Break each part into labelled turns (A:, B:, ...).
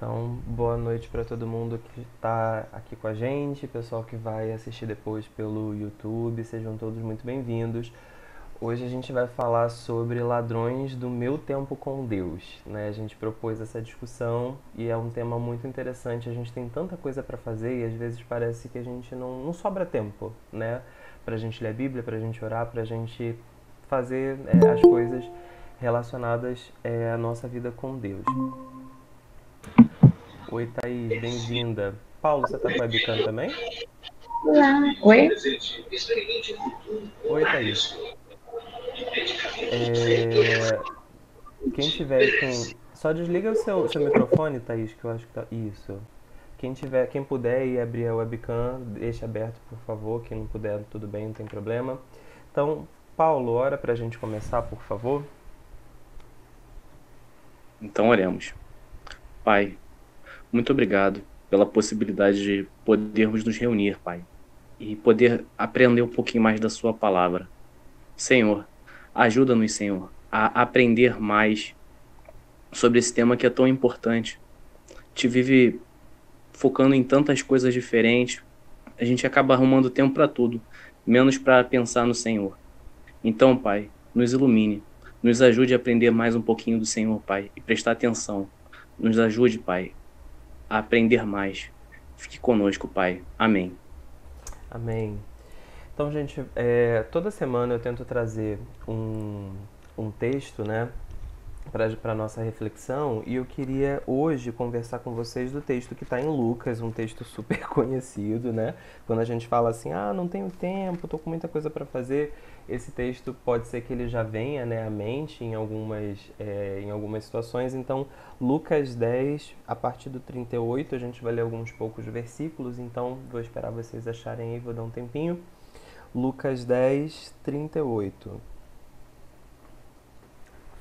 A: Então, boa noite para todo mundo que está aqui com a gente, pessoal que vai assistir depois pelo YouTube, sejam todos muito bem-vindos. Hoje a gente vai falar sobre ladrões do meu tempo com Deus, né? A gente propôs essa discussão e é um tema muito interessante. A gente tem tanta coisa para fazer e às vezes parece que a gente não sobra tempo, né? Para a gente ler a Bíblia, para a gente orar, para a gente fazer as coisas relacionadas à nossa vida com Deus. Oi, Thaís, bem-vinda. Paulo, você tá com a webcam também?
B: Olá. Oi?
A: Oi, Thaís. É, Quem tiver com. Só desliga o seu microfone, Thaís, que eu acho que tá. Isso. Quem puder ir abrir a webcam, deixe aberto, por favor. Quem não puder, tudo bem, não tem problema. Então, Paulo, hora pra gente começar, por favor.
C: Então, oremos. Pai, muito obrigado pela possibilidade de podermos nos reunir, Pai, e poder aprender um pouquinho mais da Sua palavra. Senhor, ajuda-nos, Senhor, a aprender mais sobre esse tema que é tão importante. Te vive focando em tantas coisas diferentes, a gente acaba arrumando tempo para tudo, menos para pensar no Senhor. Então, Pai, nos ilumine, nos ajude a aprender mais um pouquinho do Senhor, Pai, e prestar atenção. Nos ajude, Pai, a aprender mais. Fique conosco, Pai. Amém.
A: Amém. Então, gente, toda semana eu tento trazer um texto, né, para nossa reflexão, e eu queria hoje conversar com vocês do texto que está em Lucas, um texto super conhecido, né? Quando a gente fala assim, não tenho tempo, tô com muita coisa para fazer, esse texto pode ser que ele já venha, né, à mente em algumas situações. Então, Lucas 10, a partir do 38, a gente vai ler alguns poucos versículos, então vou esperar vocês acharem aí, vou dar um tempinho. Lucas 10, 38.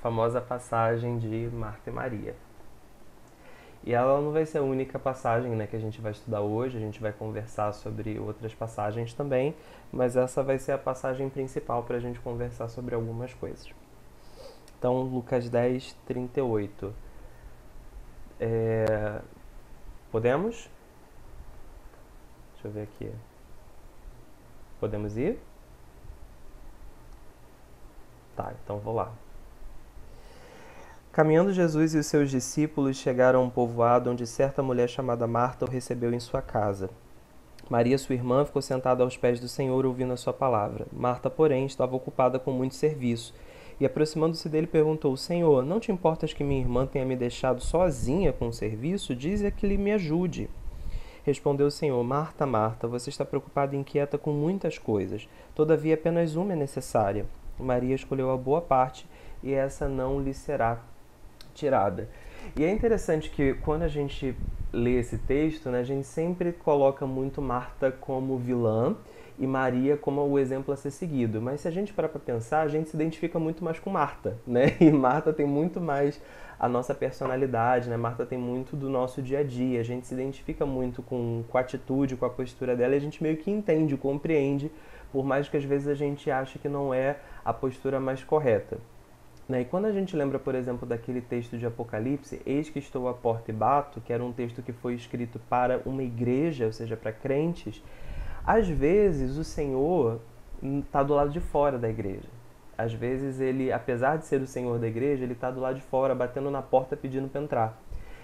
A: Famosa passagem de Marta e Maria. E ela não vai ser a única passagem, né, que a gente vai estudar hoje, a gente vai conversar sobre outras passagens também, mas essa vai ser a passagem principal para a gente conversar sobre algumas coisas. Então, Lucas 10, 38. Podemos? Deixa eu ver aqui. Podemos ir? Tá, então vou lá. Caminhando Jesus e os seus discípulos chegaram a um povoado onde certa mulher chamada Marta o recebeu em sua casa. Maria, sua irmã, ficou sentada aos pés do Senhor ouvindo a sua palavra. Marta, porém, estava ocupada com muito serviço. E aproximando-se dele, perguntou: Senhor, não te importas que minha irmã tenha me deixado sozinha com o serviço? Dize-a que lhe me ajude. Respondeu o Senhor: Marta, Marta, você está preocupada e inquieta com muitas coisas. Todavia, apenas uma é necessária. Maria escolheu a boa parte e essa não lhe será tirada. E é interessante que quando a gente lê esse texto, né, a gente sempre coloca muito Marta como vilã e Maria como o exemplo a ser seguido. Mas se a gente parar para pensar, a gente se identifica muito mais com Marta, né? E Marta tem muito mais a nossa personalidade, né? Marta tem muito do nosso dia a dia. A gente se identifica muito com a atitude, com a postura dela e a gente meio que entende, compreende, por mais que às vezes a gente ache que não é a postura mais correta. Né? E quando a gente lembra, por exemplo, daquele texto de Apocalipse, Eis que estou à porta e bato, que era um texto que foi escrito para uma igreja, ou seja, para crentes, às vezes o Senhor está do lado de fora da igreja. Às vezes ele, apesar de ser o Senhor da igreja, ele está do lado de fora, batendo na porta pedindo para entrar.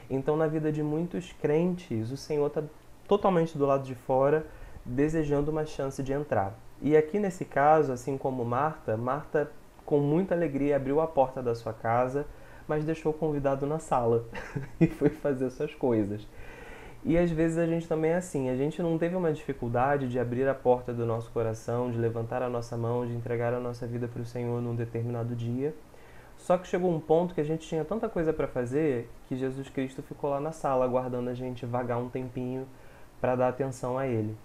A: Então, na vida de muitos crentes, o Senhor está totalmente do lado de fora, desejando uma chance de entrar. E aqui nesse caso, assim como Marta, Marta com muita alegria abriu a porta da sua casa, mas deixou o convidado na sala e foi fazer suas coisas. E às vezes a gente também é assim, a gente não teve uma dificuldade de abrir a porta do nosso coração, de levantar a nossa mão, de entregar a nossa vida para o Senhor num determinado dia. Só que chegou um ponto que a gente tinha tanta coisa para fazer que Jesus Cristo ficou lá na sala aguardando a gente vagar um tempinho para dar atenção a Ele.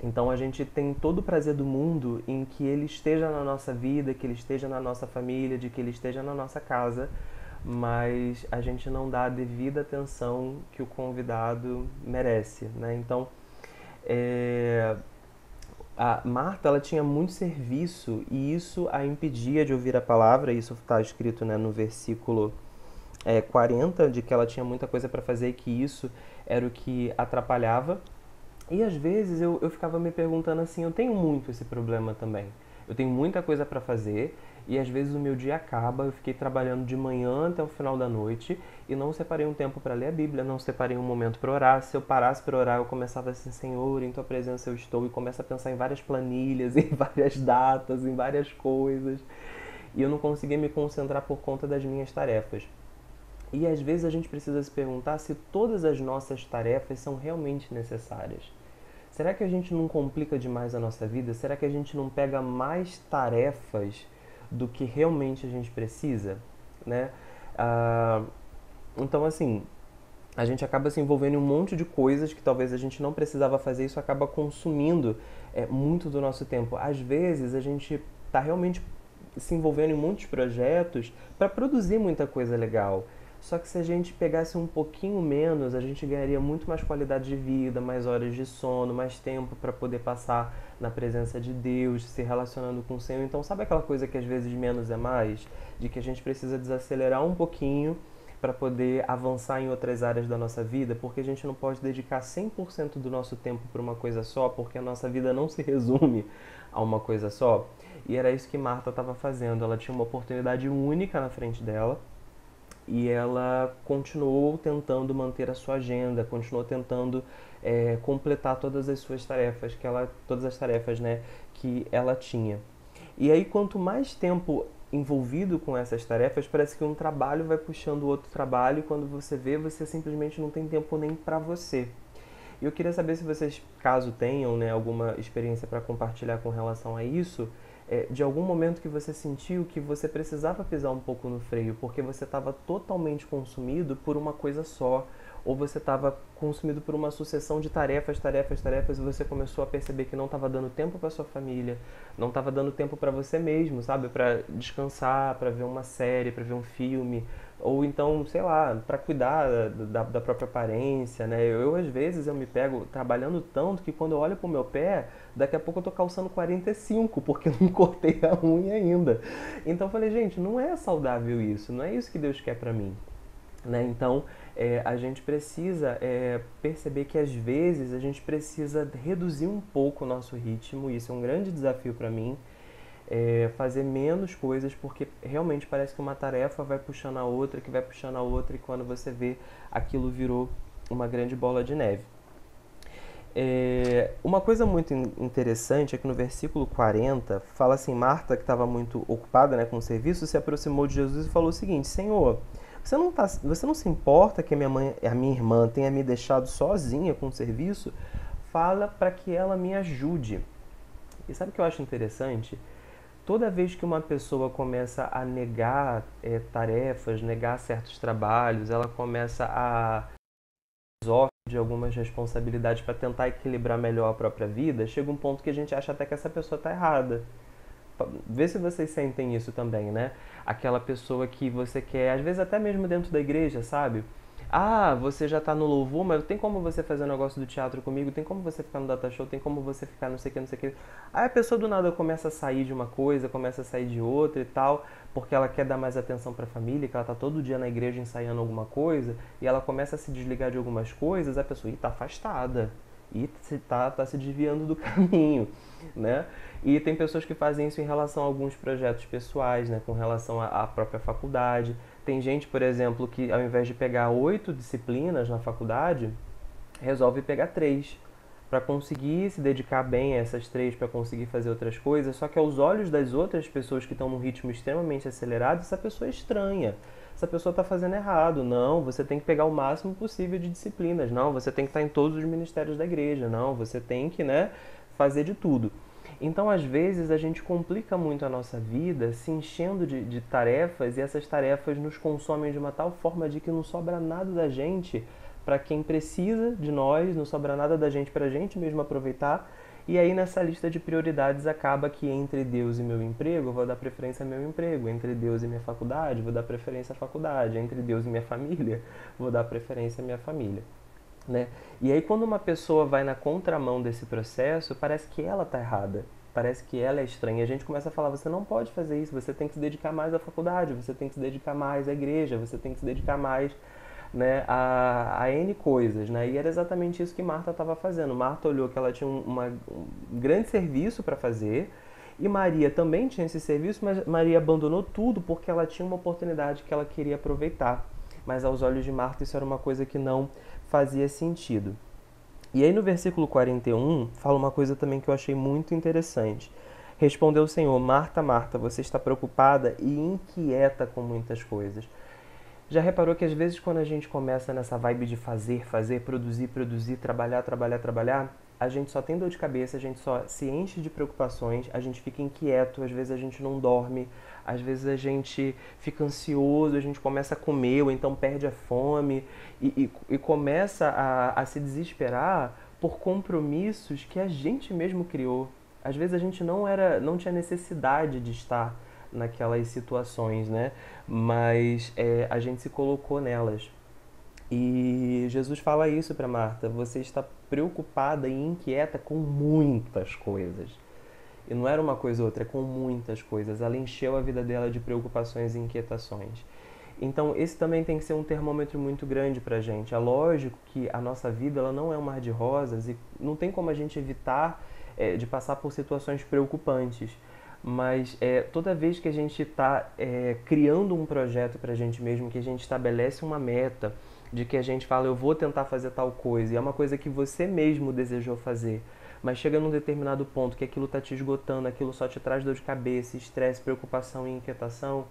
A: Então a gente tem todo o prazer do mundo em que Ele esteja na nossa vida, que Ele esteja na nossa família, de que Ele esteja na nossa casa, mas a gente não dá a devida atenção que o convidado merece, né? Então, a Marta, ela tinha muito serviço e isso a impedia de ouvir a palavra. Isso está escrito, né, no versículo 40, de que ela tinha muita coisa para fazer e que isso era o que atrapalhava. E às vezes eu ficava me perguntando assim, eu tenho muito esse problema também. Eu tenho muita coisa para fazer e às vezes o meu dia acaba, eu fiquei trabalhando de manhã até o final da noite e não separei um tempo para ler a Bíblia, não separei um momento para orar. Se eu parasse para orar, eu começava assim, Senhor, em tua presença eu estou, e começo a pensar em várias planilhas, em várias datas, em várias coisas. E eu não conseguia me concentrar por conta das minhas tarefas. E às vezes a gente precisa se perguntar se todas as nossas tarefas são realmente necessárias. Será que a gente não complica demais a nossa vida? Será que a gente não pega mais tarefas do que realmente a gente precisa? Né? Ah, então, assim, a gente acaba se envolvendo em um monte de coisas que talvez a gente não precisava fazer, e isso acaba consumindo muito do nosso tempo. Às vezes a gente está realmente se envolvendo em muitos projetos para produzir muita coisa legal. Só que se a gente pegasse um pouquinho menos, a gente ganharia muito mais qualidade de vida, mais horas de sono, mais tempo para poder passar na presença de Deus, se relacionando com o Senhor. Então, sabe aquela coisa que às vezes menos é mais? De que a gente precisa desacelerar um pouquinho para poder avançar em outras áreas da nossa vida, porque a gente não pode dedicar 100% do nosso tempo para uma coisa só, porque a nossa vida não se resume a uma coisa só. E era isso que Marta estava fazendo. Ela tinha uma oportunidade única na frente dela e ela continuou tentando manter a sua agenda, continuou tentando completar todas as suas tarefas, todas as tarefas, né, que ela tinha. E aí, quanto mais tempo envolvido com essas tarefas, parece que um trabalho vai puxando o outro trabalho, e quando você vê, você simplesmente não tem tempo nem para você. E eu queria saber se vocês, caso tenham, né, alguma experiência para compartilhar com relação a isso, de algum momento que você sentiu que você precisava pisar um pouco no freio, porque você estava totalmente consumido por uma coisa só, ou você estava consumido por uma sucessão de tarefas, tarefas, tarefas, e você começou a perceber que não estava dando tempo para sua família, não estava dando tempo para você mesmo, sabe? Para descansar, para ver uma série, para ver um filme, ou então, sei lá, para cuidar da própria aparência, né? Às vezes, eu me pego trabalhando tanto que quando eu olho pro meu pé, daqui a pouco eu tô calçando 45, porque eu não cortei a unha ainda. Então eu falei, gente, não é saudável isso, não é isso que Deus quer pra mim. Né? Então, a gente precisa perceber que às vezes a gente precisa reduzir um pouco o nosso ritmo, e isso é um grande desafio para mim, fazer menos coisas, porque realmente parece que uma tarefa vai puxando a outra, que vai puxando a outra, e quando você vê, aquilo virou uma grande bola de neve. Uma coisa muito interessante é que no versículo 40 fala assim, Marta, que estava muito ocupada, né, com o serviço, se aproximou de Jesus e falou o seguinte, Senhor, você não se importa que a minha irmã tenha me deixado sozinha com o serviço? Fala para que ela me ajude. E sabe o que eu acho interessante? Toda vez que uma pessoa começa a negar tarefas, negar certos trabalhos, ela começa a de algumas responsabilidades para tentar equilibrar melhor a própria vida, chega um ponto que a gente acha até que essa pessoa está errada. Vê se vocês sentem isso também, né? Aquela pessoa que você quer, às vezes até mesmo dentro da igreja, sabe? Ah, você já tá no louvor, mas tem como você fazer um negócio do teatro comigo? Tem como você ficar no data show? Tem como você ficar não sei o que, não sei o que. Aí a pessoa do nada começa a sair de uma coisa, começa a sair de outra e tal, porque ela quer dar mais atenção pra família, que ela tá todo dia na igreja ensaiando alguma coisa, e ela começa a se desligar de algumas coisas, a pessoa tá afastada. E tá se desviando do caminho, né? E tem pessoas que fazem isso em relação a alguns projetos pessoais, né? Com relação à própria faculdade. Tem gente, por exemplo, que ao invés de pegar 8 disciplinas na faculdade, resolve pegar 3 para conseguir se dedicar bem a essas 3, para conseguir fazer outras coisas. Só que aos olhos das outras pessoas que estão num ritmo extremamente acelerado, essa pessoa é estranha. Essa pessoa está fazendo errado. Não, você tem que pegar o máximo possível de disciplinas. Não, você tem que estar em todos os ministérios da igreja. Não, você tem que, né, fazer de tudo. Então, às vezes, a gente complica muito a nossa vida se enchendo de tarefas, e essas tarefas nos consomem de uma tal forma de que não sobra nada da gente para quem precisa de nós, não sobra nada da gente para a gente mesmo aproveitar. E aí nessa lista de prioridades acaba que entre Deus e meu emprego, eu vou dar preferência ao meu emprego, entre Deus e minha faculdade, vou dar preferência à faculdade, entre Deus e minha família, vou dar preferência à minha família. Né? E aí quando uma pessoa vai na contramão desse processo, parece que ela está errada. parece que ela é estranha. E a gente começa a falar, você não pode fazer isso, você tem que se dedicar mais à faculdade, você tem que se dedicar mais à igreja, você tem que se dedicar mais, né, a N coisas, né? E era exatamente isso que Marta estava fazendo. Marta olhou que ela tinha um grande serviço para fazer, e Maria também tinha esse serviço, mas Maria abandonou tudo porque ela tinha uma oportunidade que ela queria aproveitar. Mas aos olhos de Marta isso era uma coisa que não fazia sentido. E aí no versículo 41 fala uma coisa também que eu achei muito interessante. Respondeu o Senhor: Marta, Marta, você está preocupada e inquieta com muitas coisas. Já reparou que às vezes quando a gente começa nessa vibe de fazer, fazer, produzir, produzir, trabalhar, trabalhar, trabalhar, a gente só tem dor de cabeça, a gente só se enche de preocupações, a gente fica inquieto, às vezes a gente não dorme, às vezes a gente fica ansioso, a gente começa a comer ou então perde a fome e começa a se desesperar por compromissos que a gente mesmo criou. Às vezes a gente não tinha necessidade de estar naquelas situações, né? Mas a gente se colocou nelas. E Jesus fala isso para Marta: você está preocupada e inquieta com muitas coisas. E não era uma coisa ou outra, é com muitas coisas. Ela encheu a vida dela de preocupações e inquietações. Então, esse também tem que ser um termômetro muito grande pra gente. É lógico que a nossa vida ela não é um mar de rosas e não tem como a gente evitar de passar por situações preocupantes. Mas toda vez que a gente está criando um projeto para a gente mesmo, que a gente estabelece uma meta, de que a gente fala, eu vou tentar fazer tal coisa, e é uma coisa que você mesmo desejou fazer, mas chega num determinado ponto que aquilo está te esgotando, aquilo só te traz dor de cabeça, estresse, preocupação e inquietação,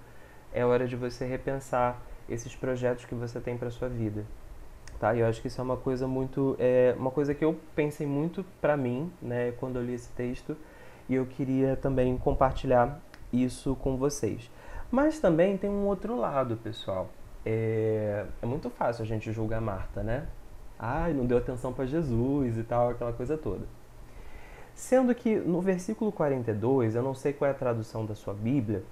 A: é hora de você repensar esses projetos que você tem para sua vida. Tá? E eu acho que isso é uma coisa uma coisa que eu pensei muito para mim, né, quando eu li esse texto, e eu queria também compartilhar isso com vocês. Mas também tem um outro lado, pessoal. É muito fácil a gente julgar Marta, né? Ai, não deu atenção para Jesus e tal, aquela coisa toda. Sendo que no versículo 42, eu não sei qual é a tradução da sua Bíblia,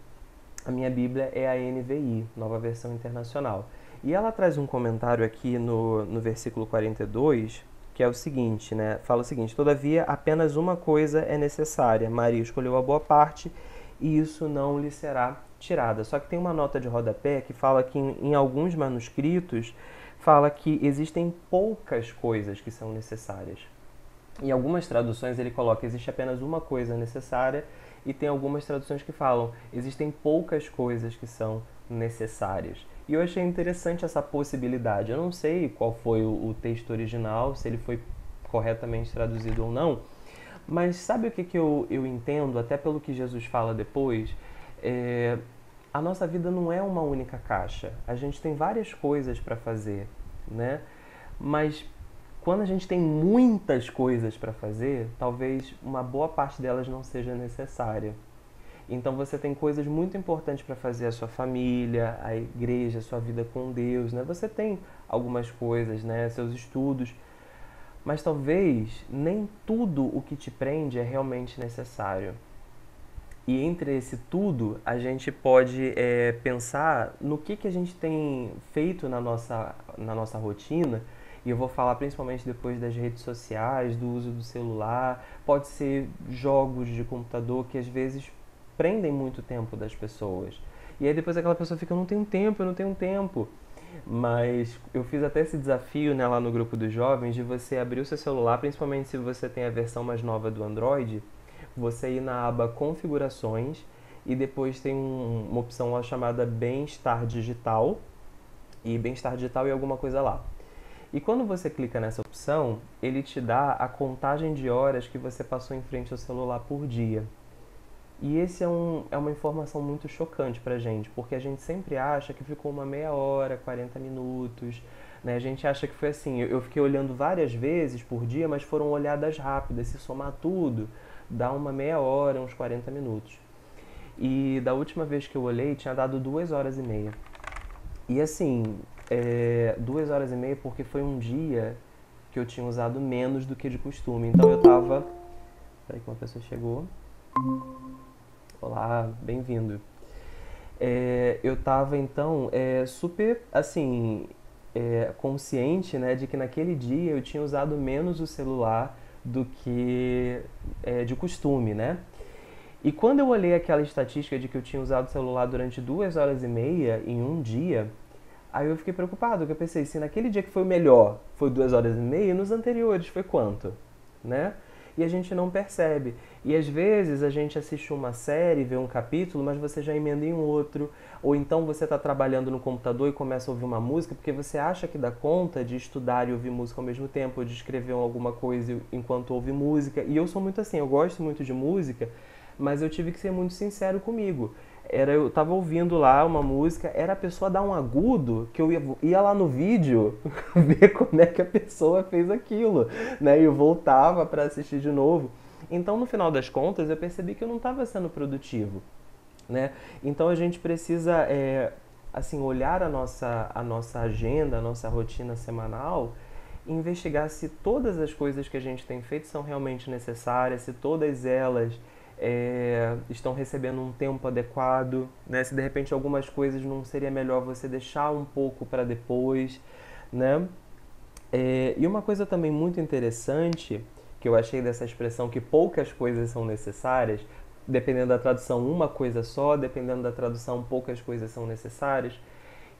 A: a minha Bíblia é a NVI, Nova Versão Internacional. E ela traz um comentário aqui no versículo 42, que é o seguinte, né? Fala o seguinte: todavia, apenas uma coisa é necessária. Maria escolheu a boa parte e isso não lhe será tirada. Só que tem uma nota de rodapé que fala que em alguns manuscritos fala que existem poucas coisas que são necessárias. Em algumas traduções ele coloca existe apenas uma coisa necessária e tem algumas traduções que falam existem poucas coisas que são necessárias. E eu achei interessante essa possibilidade. Eu não sei qual foi o texto original, se ele foi corretamente traduzido ou não, mas sabe o que eu entendo, até pelo que Jesus fala depois? A nossa vida não é uma única caixa. A gente tem várias coisas para fazer, né? Mas quando a gente tem muitas coisas para fazer, talvez uma boa parte delas não seja necessária. Então você tem coisas muito importantes para fazer: a sua família, a igreja, a sua vida com Deus, né? Você tem algumas coisas, né? Seus estudos, mas talvez nem tudo o que te prende é realmente necessário. E entre esse tudo, a gente pode pensar no que a gente tem feito na nossa rotina. E eu vou falar principalmente depois das redes sociais, do uso do celular. Pode ser jogos de computador que às vezes prendem muito tempo das pessoas. E aí depois aquela pessoa fica, eu não tenho tempo, eu não tenho tempo. Mas eu fiz até esse desafio, né, lá no grupo dos jovens, de você abrir o seu celular, principalmente se você tem a versão mais nova do Android, você ir na aba Configurações e depois tem uma opção lá chamada Bem-Estar Digital, e Bem-Estar Digital e alguma coisa lá. E quando você clica nessa opção, ele te dá a contagem de horas que você passou em frente ao celular por dia. E esse é uma informação muito chocante pra gente, porque a gente sempre acha que ficou uma meia hora, 40 minutos, né? A gente acha que foi assim, eu fiquei olhando várias vezes por dia, mas foram olhadas rápidas, se somar tudo, dá uma meia hora, uns 40 minutos. E da última vez que eu olhei, tinha dado 2 horas e meia. E assim, 2 horas e meia porque foi um dia que eu tinha usado menos do que de costume. Então eu tava... Peraí que uma pessoa chegou. Olá, bem-vindo. Eu tava então super, assim, consciente, né, de que naquele dia eu tinha usado menos o celular do que de costume, né? E quando eu olhei aquela estatística de que eu tinha usado o celular durante 2 horas e meia em um dia, aí eu fiquei preocupado, porque eu pensei, se naquele dia que foi o melhor foi 2 horas e meia, nos anteriores foi quanto? Né? E a gente não percebe. E às vezes a gente assiste uma série, vê um capítulo, mas você já emenda em um outro. Ou então você está trabalhando no computador e começa a ouvir uma música porque você acha que dá conta de estudar e ouvir música ao mesmo tempo, ou de escrever alguma coisa enquanto ouve música. E eu sou muito assim, eu gosto muito de música, mas eu tive que ser muito sincero comigo. Eu tava ouvindo lá uma música, era a pessoa dar um agudo, que eu ia lá no vídeo ver como é que a pessoa fez aquilo, né? E eu voltava para assistir de novo. Então, no final das contas, eu percebi que eu não estava sendo produtivo, né? Então, a gente precisa, assim, olhar a nossa agenda, a nossa rotina semanal e investigar se todas as coisas que a gente tem feito são realmente necessárias, se todas elas estão recebendo um tempo adequado, né? Se de repente algumas coisas não seria melhor você deixar um pouco para depois, né? E uma coisa também muito interessante que eu achei dessa expressão que poucas coisas são necessárias, dependendo da tradução uma coisa só, dependendo da tradução poucas coisas são necessárias,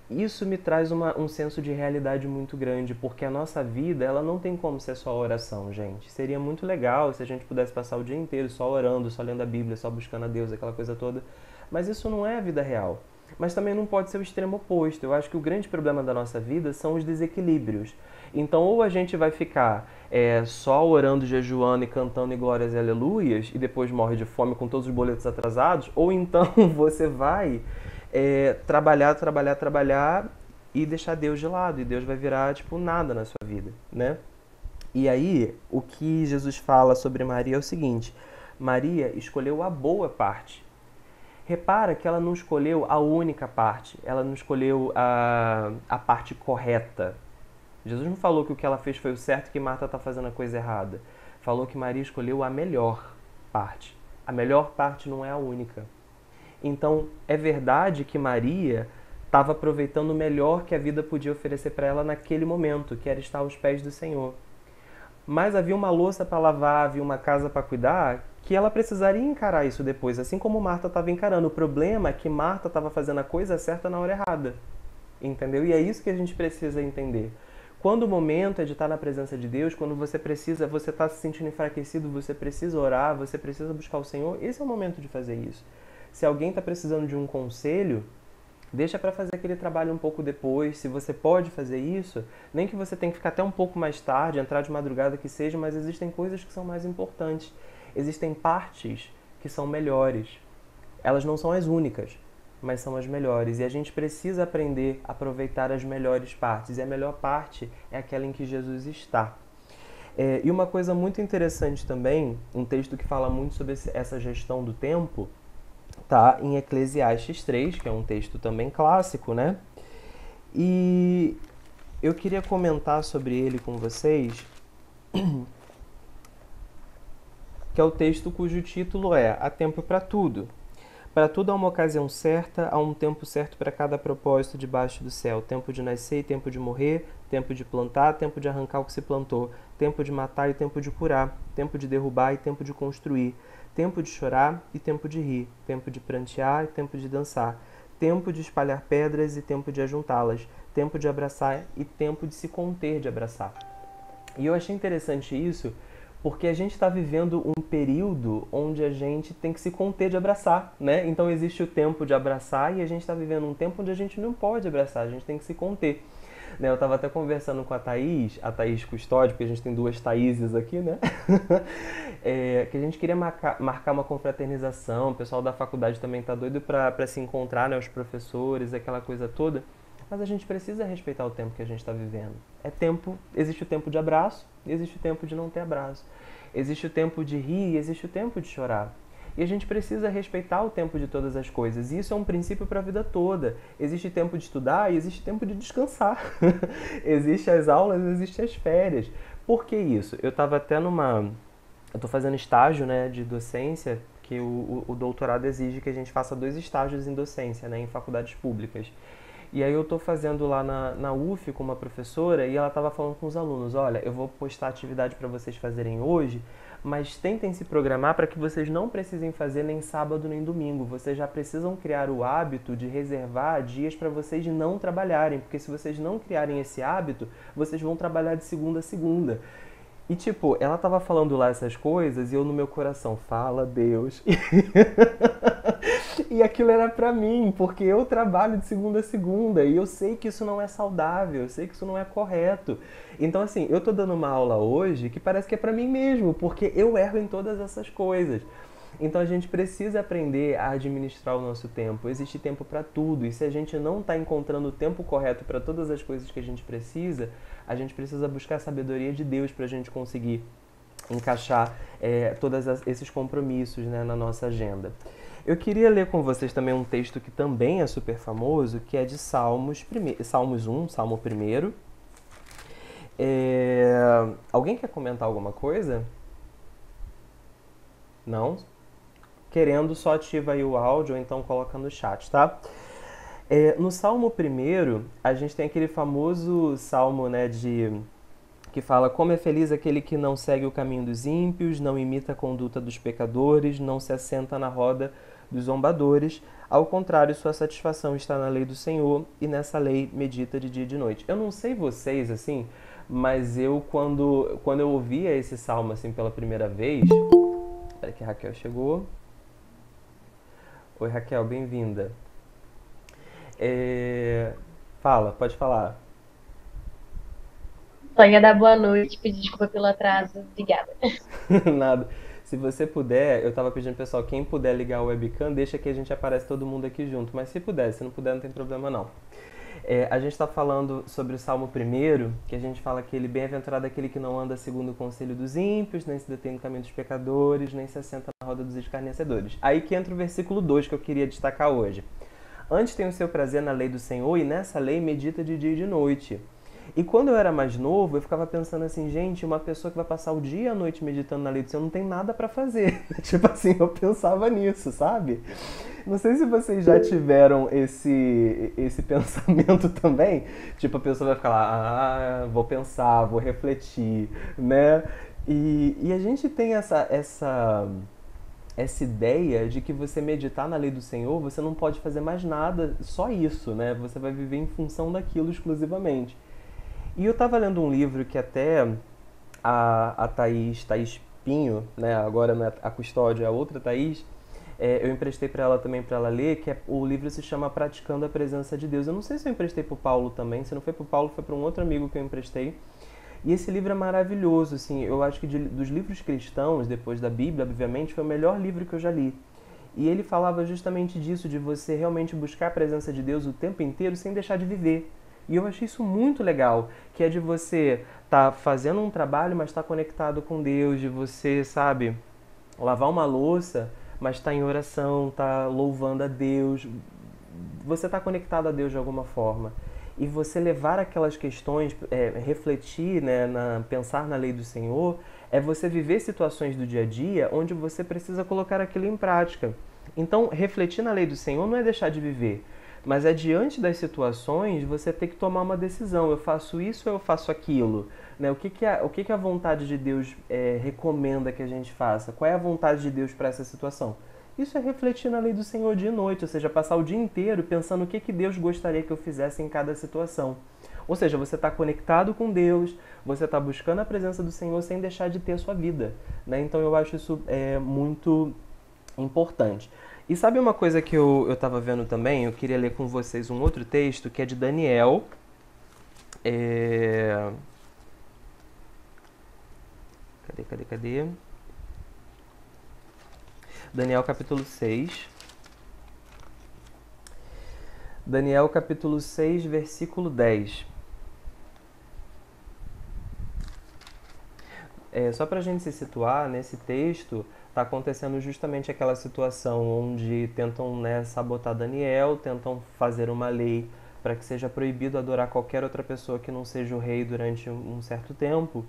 A: isso me traz um senso de realidade muito grande, porque a nossa vida, ela não tem como ser só oração, gente. Seria muito legal se a gente pudesse passar o dia inteiro só orando, só lendo a Bíblia, só buscando a Deus, aquela coisa toda. Mas isso não é a vida real. Mas também não pode ser o extremo oposto. Eu acho que o grande problema da nossa vida são os desequilíbrios. Então, ou a gente vai ficar só orando, jejuando e cantando em glórias e aleluias, e depois morre de fome com todos os boletos atrasados, ou então você vai trabalhar e deixar Deus de lado. E Deus vai virar, tipo, nada na sua vida, né? E aí, o que Jesus fala sobre Maria é o seguinte: Maria escolheu a boa parte. Repara que ela não escolheu a única parte, ela não escolheu a parte correta. Jesus não falou que o que ela fez foi o certo e que Marta está fazendo a coisa errada. Falou que Maria escolheu a melhor parte. A melhor parte não é a única. Então, é verdade que Maria estava aproveitando o melhor que a vida podia oferecer para ela naquele momento, que era estar aos pés do Senhor. Mas havia uma louça para lavar, havia uma casa para cuidar, que ela precisaria encarar isso depois, assim como Marta estava encarando. O problema é que Marta estava fazendo a coisa certa na hora errada. Entendeu? E é isso que a gente precisa entender. Quando o momento é de estar na presença de Deus, quando você está se sentindo enfraquecido, você precisa orar, você precisa buscar o Senhor, esse é o momento de fazer isso. Se alguém está precisando de um conselho, deixa para fazer aquele trabalho um pouco depois. Se você pode fazer isso, nem que você tenha que ficar até um pouco mais tarde, entrar de madrugada que seja, mas existem coisas que são mais importantes. Existem partes que são melhores. Elas não são as únicas, mas são as melhores. E a gente precisa aprender a aproveitar as melhores partes. E a melhor parte é aquela em que Jesus está. E uma coisa muito interessante também, um texto que fala muito sobre essa gestão do tempo, tá em Eclesiastes 3, que é um texto também clássico, né? E eu queria comentar sobre ele com vocês, que é o texto cujo título é Há tempo para tudo. Para tudo há uma ocasião certa, há um tempo certo para cada propósito debaixo do céu. Tempo de nascer e tempo de morrer, tempo de plantar, tempo de arrancar o que se plantou, tempo de matar e tempo de curar, tempo de derrubar e tempo de construir, tempo de chorar e tempo de rir, tempo de prantear e tempo de dançar, tempo de espalhar pedras e tempo de ajuntá-las, tempo de abraçar e tempo de se conter de abraçar. E eu achei interessante isso, porque a gente está vivendo um período onde a gente tem que se conter de abraçar, né? Então existe o tempo de abraçar e a gente está vivendo um tempo onde a gente não pode abraçar, a gente tem que se conter. Né? Eu estava até conversando com a Thaís Custódio, porque a gente tem duas Thaíses aqui, né? Que a gente queria marcar uma confraternização, o pessoal da faculdade também está doido para se encontrar, né? Os professores, aquela coisa toda. Mas a gente precisa respeitar o tempo que a gente está vivendo. Existe o tempo de abraço e existe o tempo de não ter abraço. Existe o tempo de rir e existe o tempo de chorar. E a gente precisa respeitar o tempo de todas as coisas. E isso é um princípio para a vida toda. Existe tempo de estudar e existe tempo de descansar. Existe as aulas e existe as férias. Por que isso? Eu estava até Eu estou fazendo estágio, né, de docência, que o doutorado exige que a gente faça 2 estágios em docência, né, em faculdades públicas. E aí eu tô fazendo lá na UF com uma professora e ela estava falando com os alunos, olha, eu vou postar atividade para vocês fazerem hoje, mas tentem se programar para que vocês não precisem fazer nem sábado nem domingo. Vocês já precisam criar o hábito de reservar dias para vocês não trabalharem, porque se vocês não criarem esse hábito, vocês vão trabalhar de segunda a segunda. E tipo, ela tava falando lá essas coisas e eu no meu coração, fala Deus. E aquilo era pra mim, porque eu trabalho de segunda a segunda e eu sei que isso não é saudável, eu sei que isso não é correto. Então assim, eu tô dando uma aula hoje que parece que é pra mim mesmo, porque eu erro em todas essas coisas. Então a gente precisa aprender a administrar o nosso tempo. Existe tempo para tudo e se a gente não está encontrando o tempo correto para todas as coisas que a gente precisa buscar a sabedoria de Deus para a gente conseguir encaixar todos esses compromissos, né, na nossa agenda. Eu queria ler com vocês também um texto que também é super famoso, que é de Salmos 1, Salmo 1. Alguém quer comentar alguma coisa? Não? Querendo, só ativa aí o áudio ou então coloca no chat, tá? No Salmo 1, a gente tem aquele famoso salmo, né, que fala: como é feliz aquele que não segue o caminho dos ímpios, não imita a conduta dos pecadores, não se assenta na roda dos zombadores. Ao contrário, sua satisfação está na lei do Senhor e nessa lei medita de dia e de noite. Eu não sei vocês, assim, mas eu, quando eu ouvia esse salmo, assim, pela primeira vez... Espera que a Raquel chegou. Oi, Raquel, bem-vinda. Fala, pode falar.
B: Só ia dar boa noite, pedir desculpa pelo atraso. Obrigada.
A: Nada. Se você puder, eu tava pedindo, pessoal, quem puder ligar o webcam, deixa que a gente aparece todo mundo aqui junto. Mas se puder, se não puder, não tem problema não. A gente está falando sobre o Salmo 1, que a gente fala que ele bem-aventurado é aquele que não anda segundo o conselho dos ímpios, nem se detém no caminho dos pecadores, nem se assenta na roda dos escarnecedores. Aí que entra o versículo 2 que eu queria destacar hoje. Antes tem o seu prazer na lei do Senhor e nessa lei medita de dia e de noite. E quando eu era mais novo, eu ficava pensando assim, gente, uma pessoa que vai passar o dia e a noite meditando na lei do Senhor não tem nada pra fazer. Tipo assim, eu pensava nisso, sabe? Não sei se vocês já tiveram esse pensamento também. Tipo, a pessoa vai ficar lá, vou pensar, vou refletir, né? E a gente tem essa ideia de que você meditar na lei do Senhor, você não pode fazer mais nada, só isso, né? Você vai viver em função daquilo exclusivamente. E eu estava lendo um livro que até a Thaís Pinho, né, agora não é a Custódia, é a outra Thaís, eu emprestei para ela também para ela ler, que o livro se chama Praticando a Presença de Deus. Eu não sei se eu emprestei para o Paulo também, se não foi para o Paulo, foi para um outro amigo que eu emprestei. E esse livro é maravilhoso, assim, eu acho que dos livros cristãos, depois da Bíblia, obviamente, foi o melhor livro que eu já li. E ele falava justamente disso, de você realmente buscar a presença de Deus o tempo inteiro sem deixar de viver. E eu achei isso muito legal, que é de você estar fazendo um trabalho, mas estar conectado com Deus, de você, sabe, lavar uma louça, mas estar em oração, estar louvando a Deus, você está conectado a Deus de alguma forma. E você levar aquelas questões, refletir, né, pensar na lei do Senhor, é você viver situações do dia a dia onde você precisa colocar aquilo em prática. Então, refletir na lei do Senhor não é deixar de viver, mas é diante das situações você ter que tomar uma decisão. Eu faço isso ou eu faço aquilo? Né? O que a vontade de Deus recomenda que a gente faça? Qual é a vontade de Deus para essa situação? Isso é refletir na lei do Senhor dia e noite, ou seja, passar o dia inteiro pensando o que Deus gostaria que eu fizesse em cada situação. Ou seja, você está conectado com Deus, você está buscando a presença do Senhor sem deixar de ter a sua vida. Né? Então eu acho isso muito importante. E sabe uma coisa que eu estava vendo também? Eu queria ler com vocês um outro texto que é de Daniel. Cadê? Daniel capítulo 6. Daniel capítulo 6, versículo 10. Só para a gente se situar, nesse texto está acontecendo justamente aquela situação onde tentam, né, sabotar Daniel, tentam fazer uma lei para que seja proibido adorar qualquer outra pessoa que não seja o rei durante um certo tempo.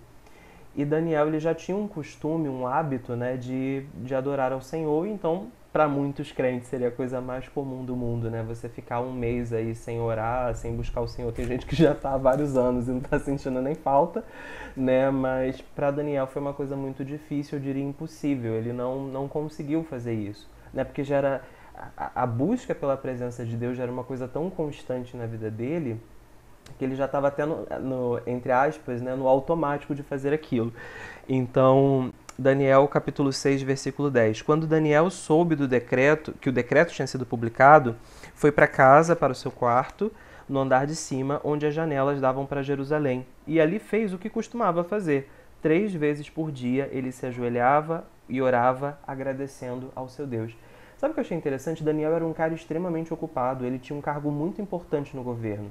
A: E Daniel ele já tinha um costume, um hábito, né, de adorar ao Senhor, então para muitos crentes seria a coisa mais comum do mundo, né? Você ficar um mês aí sem orar, sem buscar o Senhor. Tem gente que já está há vários anos e não está sentindo nem falta, né? Mas para Daniel foi uma coisa muito difícil, eu diria impossível. Ele não conseguiu fazer isso, né? Porque já era a busca pela presença de Deus já era uma coisa tão constante na vida dele que ele já estava até entre aspas, né, no automático de fazer aquilo. Então, Daniel capítulo 6, versículo 10. Quando Daniel soube do decreto, que o decreto tinha sido publicado, foi para casa, para o seu quarto, no andar de cima, onde as janelas davam para Jerusalém. E ali fez o que costumava fazer. 3 vezes por dia ele se ajoelhava e orava, agradecendo ao seu Deus. Sabe o que eu achei interessante? Daniel era um cara extremamente ocupado, ele tinha um cargo muito importante no governo.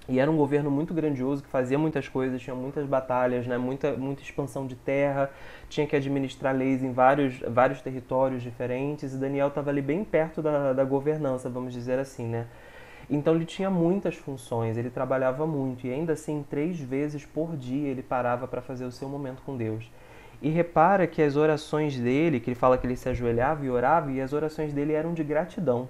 A: E era um governo muito grandioso, que fazia muitas coisas, tinha muitas batalhas, né? muita expansão de terra, tinha que administrar leis em vários territórios diferentes, e Daniel estava ali bem perto da governança, vamos dizer assim, né? Então ele tinha muitas funções, ele trabalhava muito, e ainda assim 3 vezes por dia ele parava para fazer o seu momento com Deus. E repara que as orações dele, que ele fala que ele se ajoelhava e orava, e as orações dele eram de gratidão.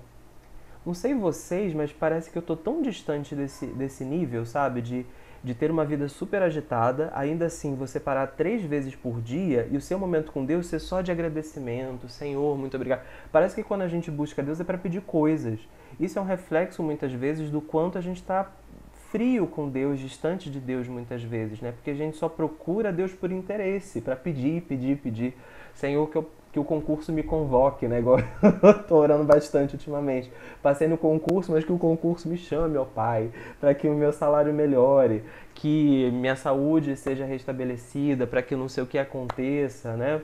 A: Não sei vocês, mas parece que eu tô tão distante desse nível, sabe? De ter uma vida super agitada, ainda assim você parar 3 vezes por dia e o seu momento com Deus ser só de agradecimento. Senhor, muito obrigado. Parece que quando a gente busca Deus é para pedir coisas. Isso é um reflexo, muitas vezes, do quanto a gente está frio com Deus, distante de Deus muitas vezes, né? Porque a gente só procura Deus por interesse, para pedir. Senhor, que o concurso me convoque, né? Igual eu tô orando bastante ultimamente. Passei no concurso, mas que o concurso me chame, ó Pai, para que o meu salário melhore, que minha saúde seja restabelecida, para que não sei o que aconteça, né?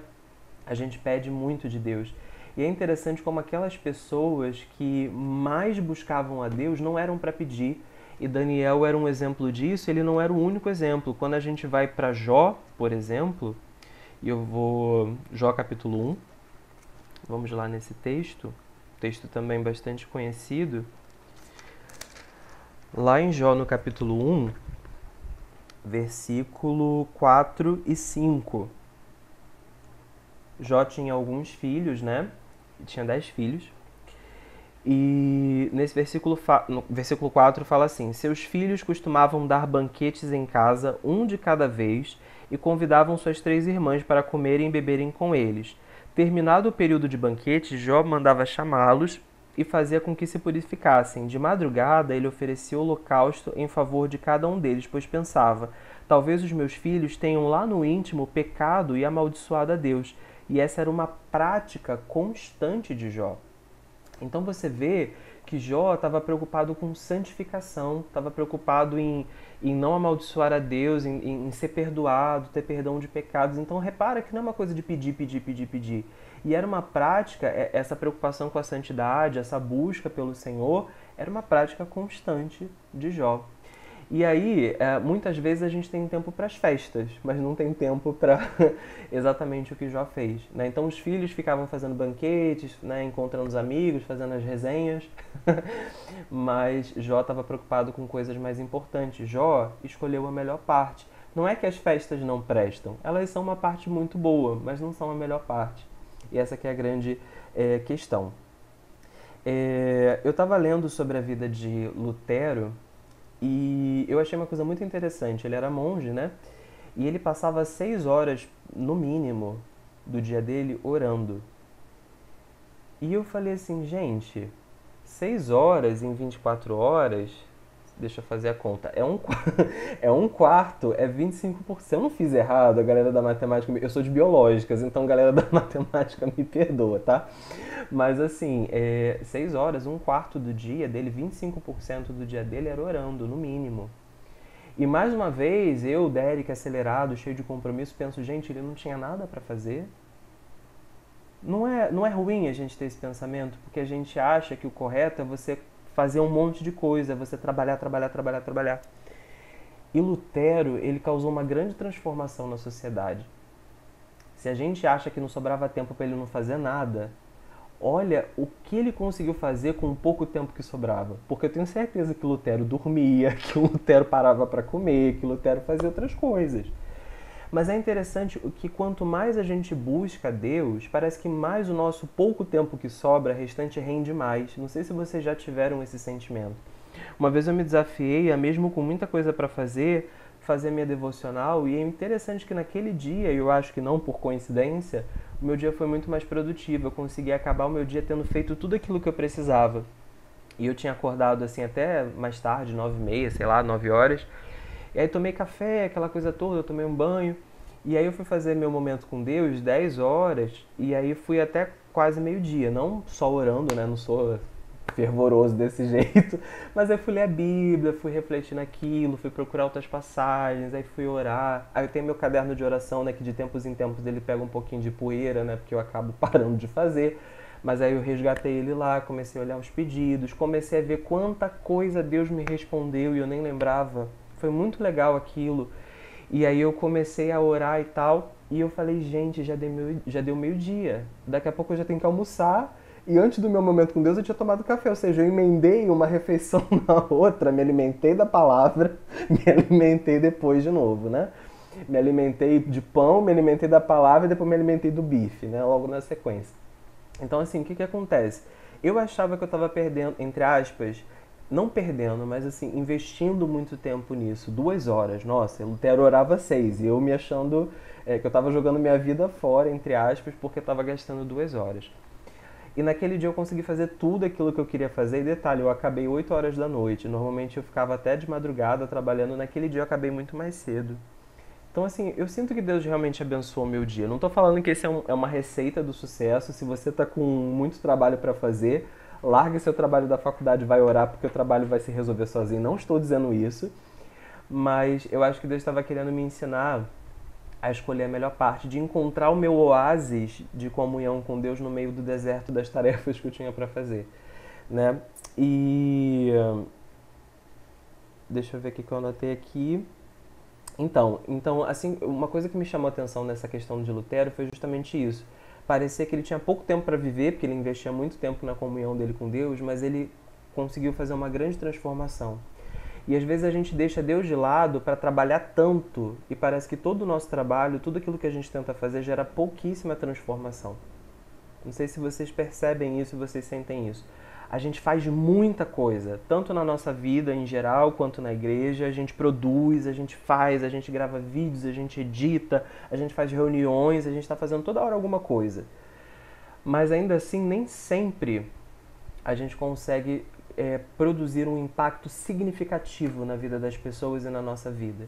A: A gente pede muito de Deus. E é interessante como aquelas pessoas que mais buscavam a Deus não eram para pedir, e Daniel era um exemplo disso, ele não era o único exemplo. Quando a gente vai para Jó, por exemplo, e eu vou... Jó capítulo 1, vamos lá nesse texto também bastante conhecido. Lá em Jó, no capítulo 1, versículo 4 e 5. Jó tinha alguns filhos, né? Tinha 10 filhos. E nesse no versículo 4 fala assim: seus filhos costumavam dar banquetes em casa, um de cada vez, e convidavam suas 3 irmãs para comerem e beberem com eles. Terminado o período de banquete, Jó mandava chamá-los e fazia com que se purificassem. De madrugada, ele oferecia holocausto em favor de cada um deles, pois pensava: talvez os meus filhos tenham lá no íntimo pecado e amaldiçoado a Deus. E essa era uma prática constante de Jó. Então você vê que Jó estava preocupado com santificação, estava preocupado em não amaldiçoar a Deus, em ser perdoado, ter perdão de pecados. Então repara que não é uma coisa de pedir. E era uma prática, essa preocupação com a santidade, essa busca pelo Senhor, era uma prática constante de Jó. E aí, muitas vezes a gente tem tempo para as festas, mas não tem tempo para exatamente o que Jó fez, né? Então os filhos ficavam fazendo banquetes, né, encontrando os amigos, fazendo as resenhas, mas Jó estava preocupado com coisas mais importantes. Jó escolheu a melhor parte. Não é que as festas não prestam, elas são uma parte muito boa, mas não são a melhor parte. E essa que é a grande questão. Eu estava lendo sobre a vida de Lutero, e eu achei uma coisa muito interessante. Ele era monge, né? E ele passava 6 horas, no mínimo, do dia dele orando. E eu falei assim, gente, 6 horas em 24 horas, deixa eu fazer a conta, é um quarto, é 25%. Eu não fiz errado, a galera da matemática, eu sou de biológicas, então galera da matemática me perdoa, tá? Mas assim, 6 horas, um quarto do dia dele, 25% do dia dele era orando, no mínimo. E mais uma vez, eu, Derek, acelerado, cheio de compromisso, penso, gente, ele não tinha nada para fazer. Não é ruim a gente ter esse pensamento, porque a gente acha que o correto é você fazer um monte de coisa, é você trabalhar. E Lutero, ele causou uma grande transformação na sociedade. Se a gente acha que não sobrava tempo para ele não fazer nada, olha o que ele conseguiu fazer com o pouco tempo que sobrava. Porque eu tenho certeza que Lutero dormia, que Lutero parava para comer, que Lutero fazia outras coisas. Mas é interessante que quanto mais a gente busca Deus, parece que mais o nosso pouco tempo que sobra, restante, rende mais. Não sei se vocês já tiveram esse sentimento. Uma vez eu me desafiei a, mesmo com muita coisa para fazer minha devocional, e é interessante que naquele dia, eu acho que não por coincidência, o meu dia foi muito mais produtivo. Eu consegui acabar o meu dia tendo feito tudo aquilo que eu precisava. E eu tinha acordado assim até mais tarde, 9h30, sei lá, 9 horas. E aí tomei café, aquela coisa toda, eu tomei um banho. E aí eu fui fazer meu momento com Deus, 10 horas, e aí fui até quase meio-dia. Não só orando, né? Não sou fervoroso desse jeito, mas eu fui ler a Bíblia, fui refletir naquilo, fui procurar outras passagens, aí fui orar. Aí eu tenho meu caderno de oração, né, que de tempos em tempos ele pega um pouquinho de poeira, né, porque eu acabo parando de fazer. Mas aí eu resgatei ele lá, comecei a olhar os pedidos, comecei a ver quanta coisa Deus me respondeu e eu nem lembrava. Foi muito legal aquilo. E aí eu comecei a orar e tal, e eu falei, gente, já deu meio-dia. Daqui a pouco eu já tenho que almoçar. E antes do meu momento com Deus eu tinha tomado café, ou seja, eu emendei uma refeição na outra, me alimentei da palavra, me alimentei depois de novo, né? Me alimentei de pão, me alimentei da palavra e depois me alimentei do bife, né? Logo na sequência. Então, assim, o que acontece? Eu achava que eu estava perdendo, entre aspas, não perdendo, mas assim, investindo muito tempo nisso. 2 horas, nossa, Lutero orava 6, e eu me achando que eu estava jogando minha vida fora, entre aspas, porque eu estava gastando 2 horas. E naquele dia eu consegui fazer tudo aquilo que eu queria fazer. E detalhe, eu acabei 8 horas da noite. Normalmente eu ficava até de madrugada trabalhando. Naquele dia eu acabei muito mais cedo. Então, assim, eu sinto que Deus realmente abençoou o meu dia. Não tô falando que esse é uma receita do sucesso. Se você tá com muito trabalho para fazer, larga seu trabalho da faculdade e vai orar, porque o trabalho vai se resolver sozinho. Não estou dizendo isso. Mas eu acho que Deus estava querendo me ensinar a escolher a melhor parte, de encontrar o meu oásis de comunhão com Deus no meio do deserto das tarefas que eu tinha para fazer, né? E deixa eu ver o que eu anotei aqui. Então, assim, uma coisa que me chamou a atenção nessa questão de Lutero foi justamente isso. Parecia que ele tinha pouco tempo para viver, porque ele investia muito tempo na comunhão dele com Deus, mas ele conseguiu fazer uma grande transformação. E às vezes a gente deixa Deus de lado para trabalhar tanto, e parece que todo o nosso trabalho, tudo aquilo que a gente tenta fazer, gera pouquíssima transformação. Não sei se vocês percebem isso, se vocês sentem isso. A gente faz muita coisa, tanto na nossa vida em geral, quanto na igreja. A gente produz, a gente faz, a gente grava vídeos, a gente edita, a gente faz reuniões, a gente está fazendo toda hora alguma coisa. Mas ainda assim, nem sempre a gente consegue produzir um impacto significativo na vida das pessoas e na nossa vida.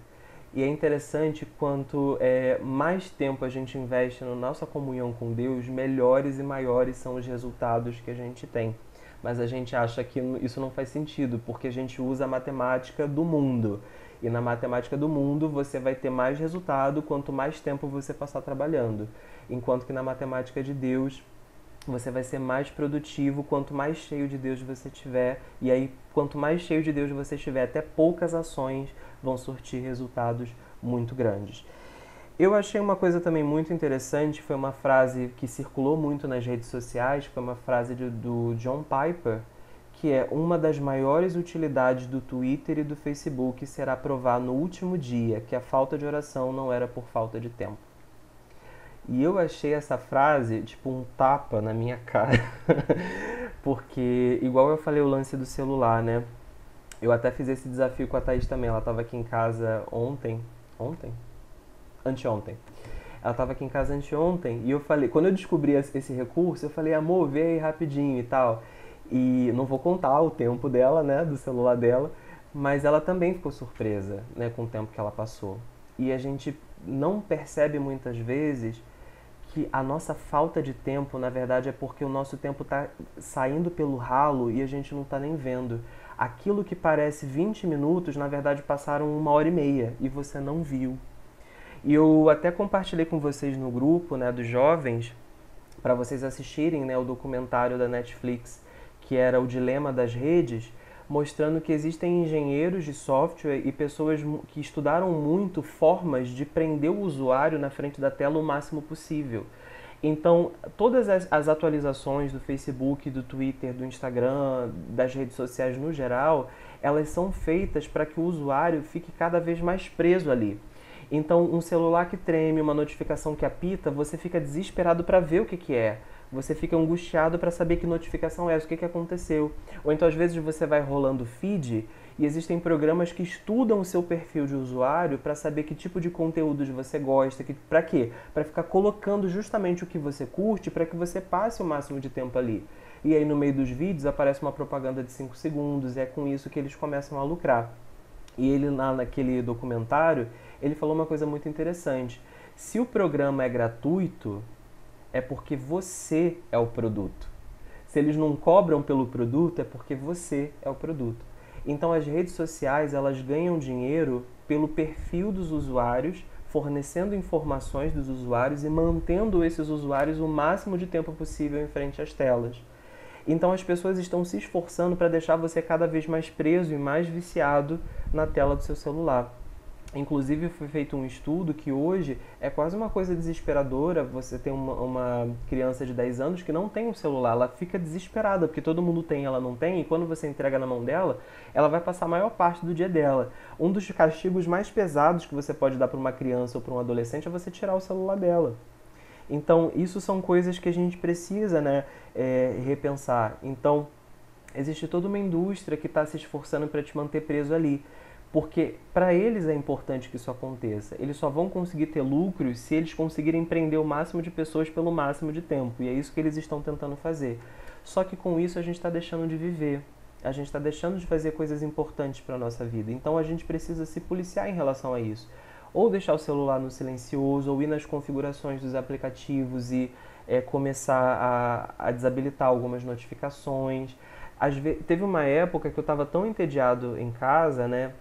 A: E é interessante quanto mais tempo a gente investe na nossa comunhão com Deus, melhores e maiores são os resultados que a gente tem. Mas a gente acha que isso não faz sentido, porque a gente usa a matemática do mundo. E na matemática do mundo você vai ter mais resultado quanto mais tempo você passar trabalhando. Enquanto que na matemática de Deus você vai ser mais produtivo quanto mais cheio de Deus você tiver. E aí, quanto mais cheio de Deus você tiver, até poucas ações vão surtir resultados muito grandes. Eu achei uma coisa também muito interessante, foi uma frase que circulou muito nas redes sociais, foi uma frase do John Piper, que é: uma das maiores utilidades do Twitter e do Facebook será provar no último dia que a falta de oração não era por falta de tempo. E eu achei essa frase tipo um tapa na minha cara, porque igual eu falei o lance do celular, né? Eu até fiz esse desafio com a Thaís também, ela estava aqui em casa anteontem. Ela estava aqui em casa anteontem e eu falei, quando eu descobri esse recurso, eu falei, amor, vê aí rapidinho e tal. E não vou contar o tempo dela, né, do celular dela, mas ela também ficou surpresa, né, com o tempo que ela passou. E a gente não percebe muitas vezes que a nossa falta de tempo, na verdade, é porque o nosso tempo está saindo pelo ralo e a gente não está nem vendo. Aquilo que parece 20 minutos, na verdade, passaram 1h30 e você não viu. E eu até compartilhei com vocês no grupo, né, dos jovens, para vocês assistirem, né, o documentário da Netflix, que era O Dilema das Redes, mostrando que existem engenheiros de software e pessoas que estudaram muito formas de prender o usuário na frente da tela o máximo possível. Então, todas as atualizações do Facebook, do Twitter, do Instagram, das redes sociais no geral, elas são feitas para que o usuário fique cada vez mais preso ali. Então, um celular que treme, uma notificação que apita, você fica desesperado para ver o que que é. Você fica angustiado para saber que notificação é essa, o que que aconteceu. Ou então, às vezes, você vai rolando o feed e existem programas que estudam o seu perfil de usuário para saber que tipo de conteúdos você gosta. Para quê? Para ficar colocando justamente o que você curte para que você passe o máximo de tempo ali. E aí, no meio dos vídeos, aparece uma propaganda de 5 segundos e é com isso que eles começam a lucrar. E ele, naquele documentário, ele falou uma coisa muito interessante. Se o programa é gratuito, é porque você é o produto. Se eles não cobram pelo produto, é porque você é o produto. Então as redes sociais, elas ganham dinheiro pelo perfil dos usuários, fornecendo informações dos usuários e mantendo esses usuários o máximo de tempo possível em frente às telas. Então as pessoas estão se esforçando para deixar você cada vez mais preso e mais viciado na tela do seu celular. Inclusive foi feito um estudo que hoje é quase uma coisa desesperadora. Você tem uma criança de 10 anos que não tem um celular, ela fica desesperada, porque todo mundo tem, ela não tem, e quando você entrega na mão dela, ela vai passar a maior parte do dia dela. Um dos castigos mais pesados que você pode dar para uma criança ou para um adolescente é você tirar o celular dela. Então, isso são coisas que a gente precisa, né, repensar. Então, existe toda uma indústria que está se esforçando para te manter preso ali. Porque para eles é importante que isso aconteça. Eles só vão conseguir ter lucros se eles conseguirem prender o máximo de pessoas pelo máximo de tempo. E é isso que eles estão tentando fazer. Só que com isso a gente está deixando de viver. A gente está deixando de fazer coisas importantes para a nossa vida. Então a gente precisa se policiar em relação a isso. Ou deixar o celular no silencioso, ou ir nas configurações dos aplicativos e começar a desabilitar algumas notificações. Teve uma época que eu estava tão entediado em casa, né?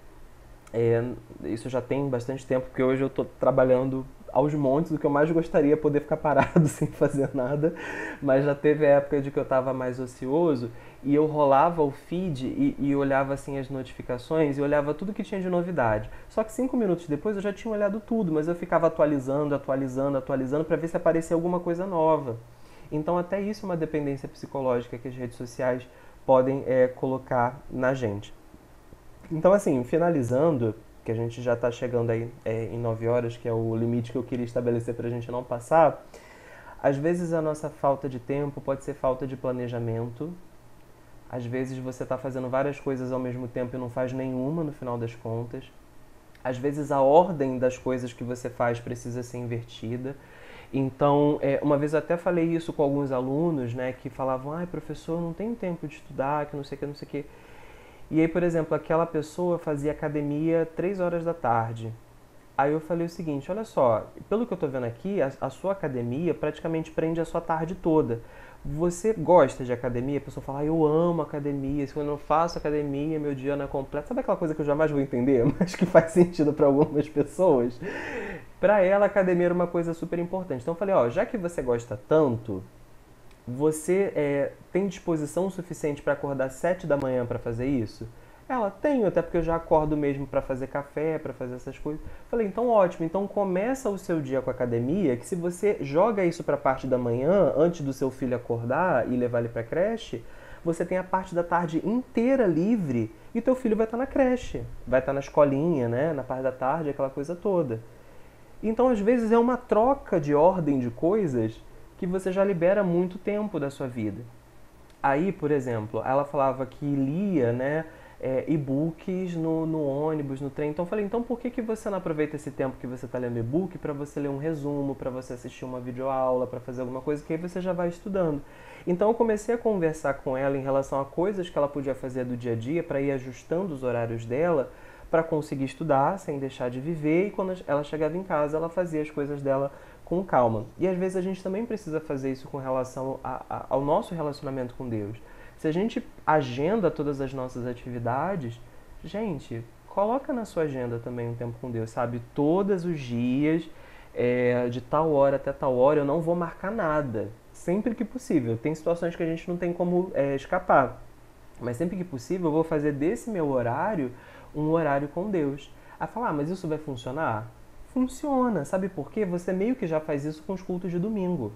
A: Isso já tem bastante tempo, porque hoje eu estou trabalhando aos montes. O que eu mais gostaria é poder ficar parado sem fazer nada, mas já teve a época de que eu estava mais ocioso e eu rolava o feed e olhava assim as notificações e olhava tudo que tinha de novidade. Só que 5 minutos depois eu já tinha olhado tudo, mas eu ficava atualizando para ver se aparecia alguma coisa nova. Então até isso é uma dependência psicológica que as redes sociais podem colocar na gente. Então, assim, finalizando, que a gente já está chegando aí em 9 horas, que é o limite que eu queria estabelecer para a gente não passar, às vezes a nossa falta de tempo pode ser falta de planejamento. Às vezes você está fazendo várias coisas ao mesmo tempo e não faz nenhuma no final das contas. Às vezes a ordem das coisas que você faz precisa ser invertida. Então, uma vez eu até falei isso com alguns alunos, né, que falavam: ai, professor, não tenho tempo de estudar, que não sei o que, não sei o que. E aí, por exemplo, aquela pessoa fazia academia 3 horas da tarde. Aí eu falei o seguinte: olha só, pelo que eu tô vendo aqui, a sua academia praticamente prende a sua tarde toda. Você gosta de academia? A pessoa fala: eu amo academia, se eu não faço academia, meu dia não é completo. Sabe aquela coisa que eu jamais vou entender, mas que faz sentido para algumas pessoas? Para ela, a academia era uma coisa super importante. Então eu falei: ó, já que você gosta tanto, você tem disposição suficiente para acordar 7 da manhã para fazer isso? Ela: tenho, até porque eu já acordo mesmo para fazer café, para fazer essas coisas. Falei: então ótimo, então começa o seu dia com a academia, que se você joga isso para a parte da manhã, antes do seu filho acordar e levar ele para a creche, você tem a parte da tarde inteira livre e teu filho vai estar na creche, vai estar na escolinha, né, na parte da tarde, aquela coisa toda. Então, às vezes, é uma troca de ordem de coisas que você já libera muito tempo da sua vida. Aí, por exemplo, ela falava que lia, né, e-books no ônibus, no trem. Então eu falei: então por que você não aproveita esse tempo que você está lendo e-book para você ler um resumo, para você assistir uma videoaula, para fazer alguma coisa, que aí você já vai estudando. Então eu comecei a conversar com ela em relação a coisas que ela podia fazer do dia a dia para ir ajustando os horários dela, para conseguir estudar sem deixar de viver, e quando ela chegava em casa ela fazia as coisas dela com calma. E às vezes a gente também precisa fazer isso com relação ao nosso relacionamento com Deus. Se a gente agenda todas as nossas atividades, gente, coloca na sua agenda também um tempo com Deus, sabe? Todos os dias, de tal hora até tal hora, eu não vou marcar nada. Sempre que possível. Tem situações que a gente não tem como escapar. Mas sempre que possível eu vou fazer desse meu horário um horário com Deus. Aí falar: mas isso vai funcionar? Funciona. Sabe por quê? Você meio que já faz isso com os cultos de domingo.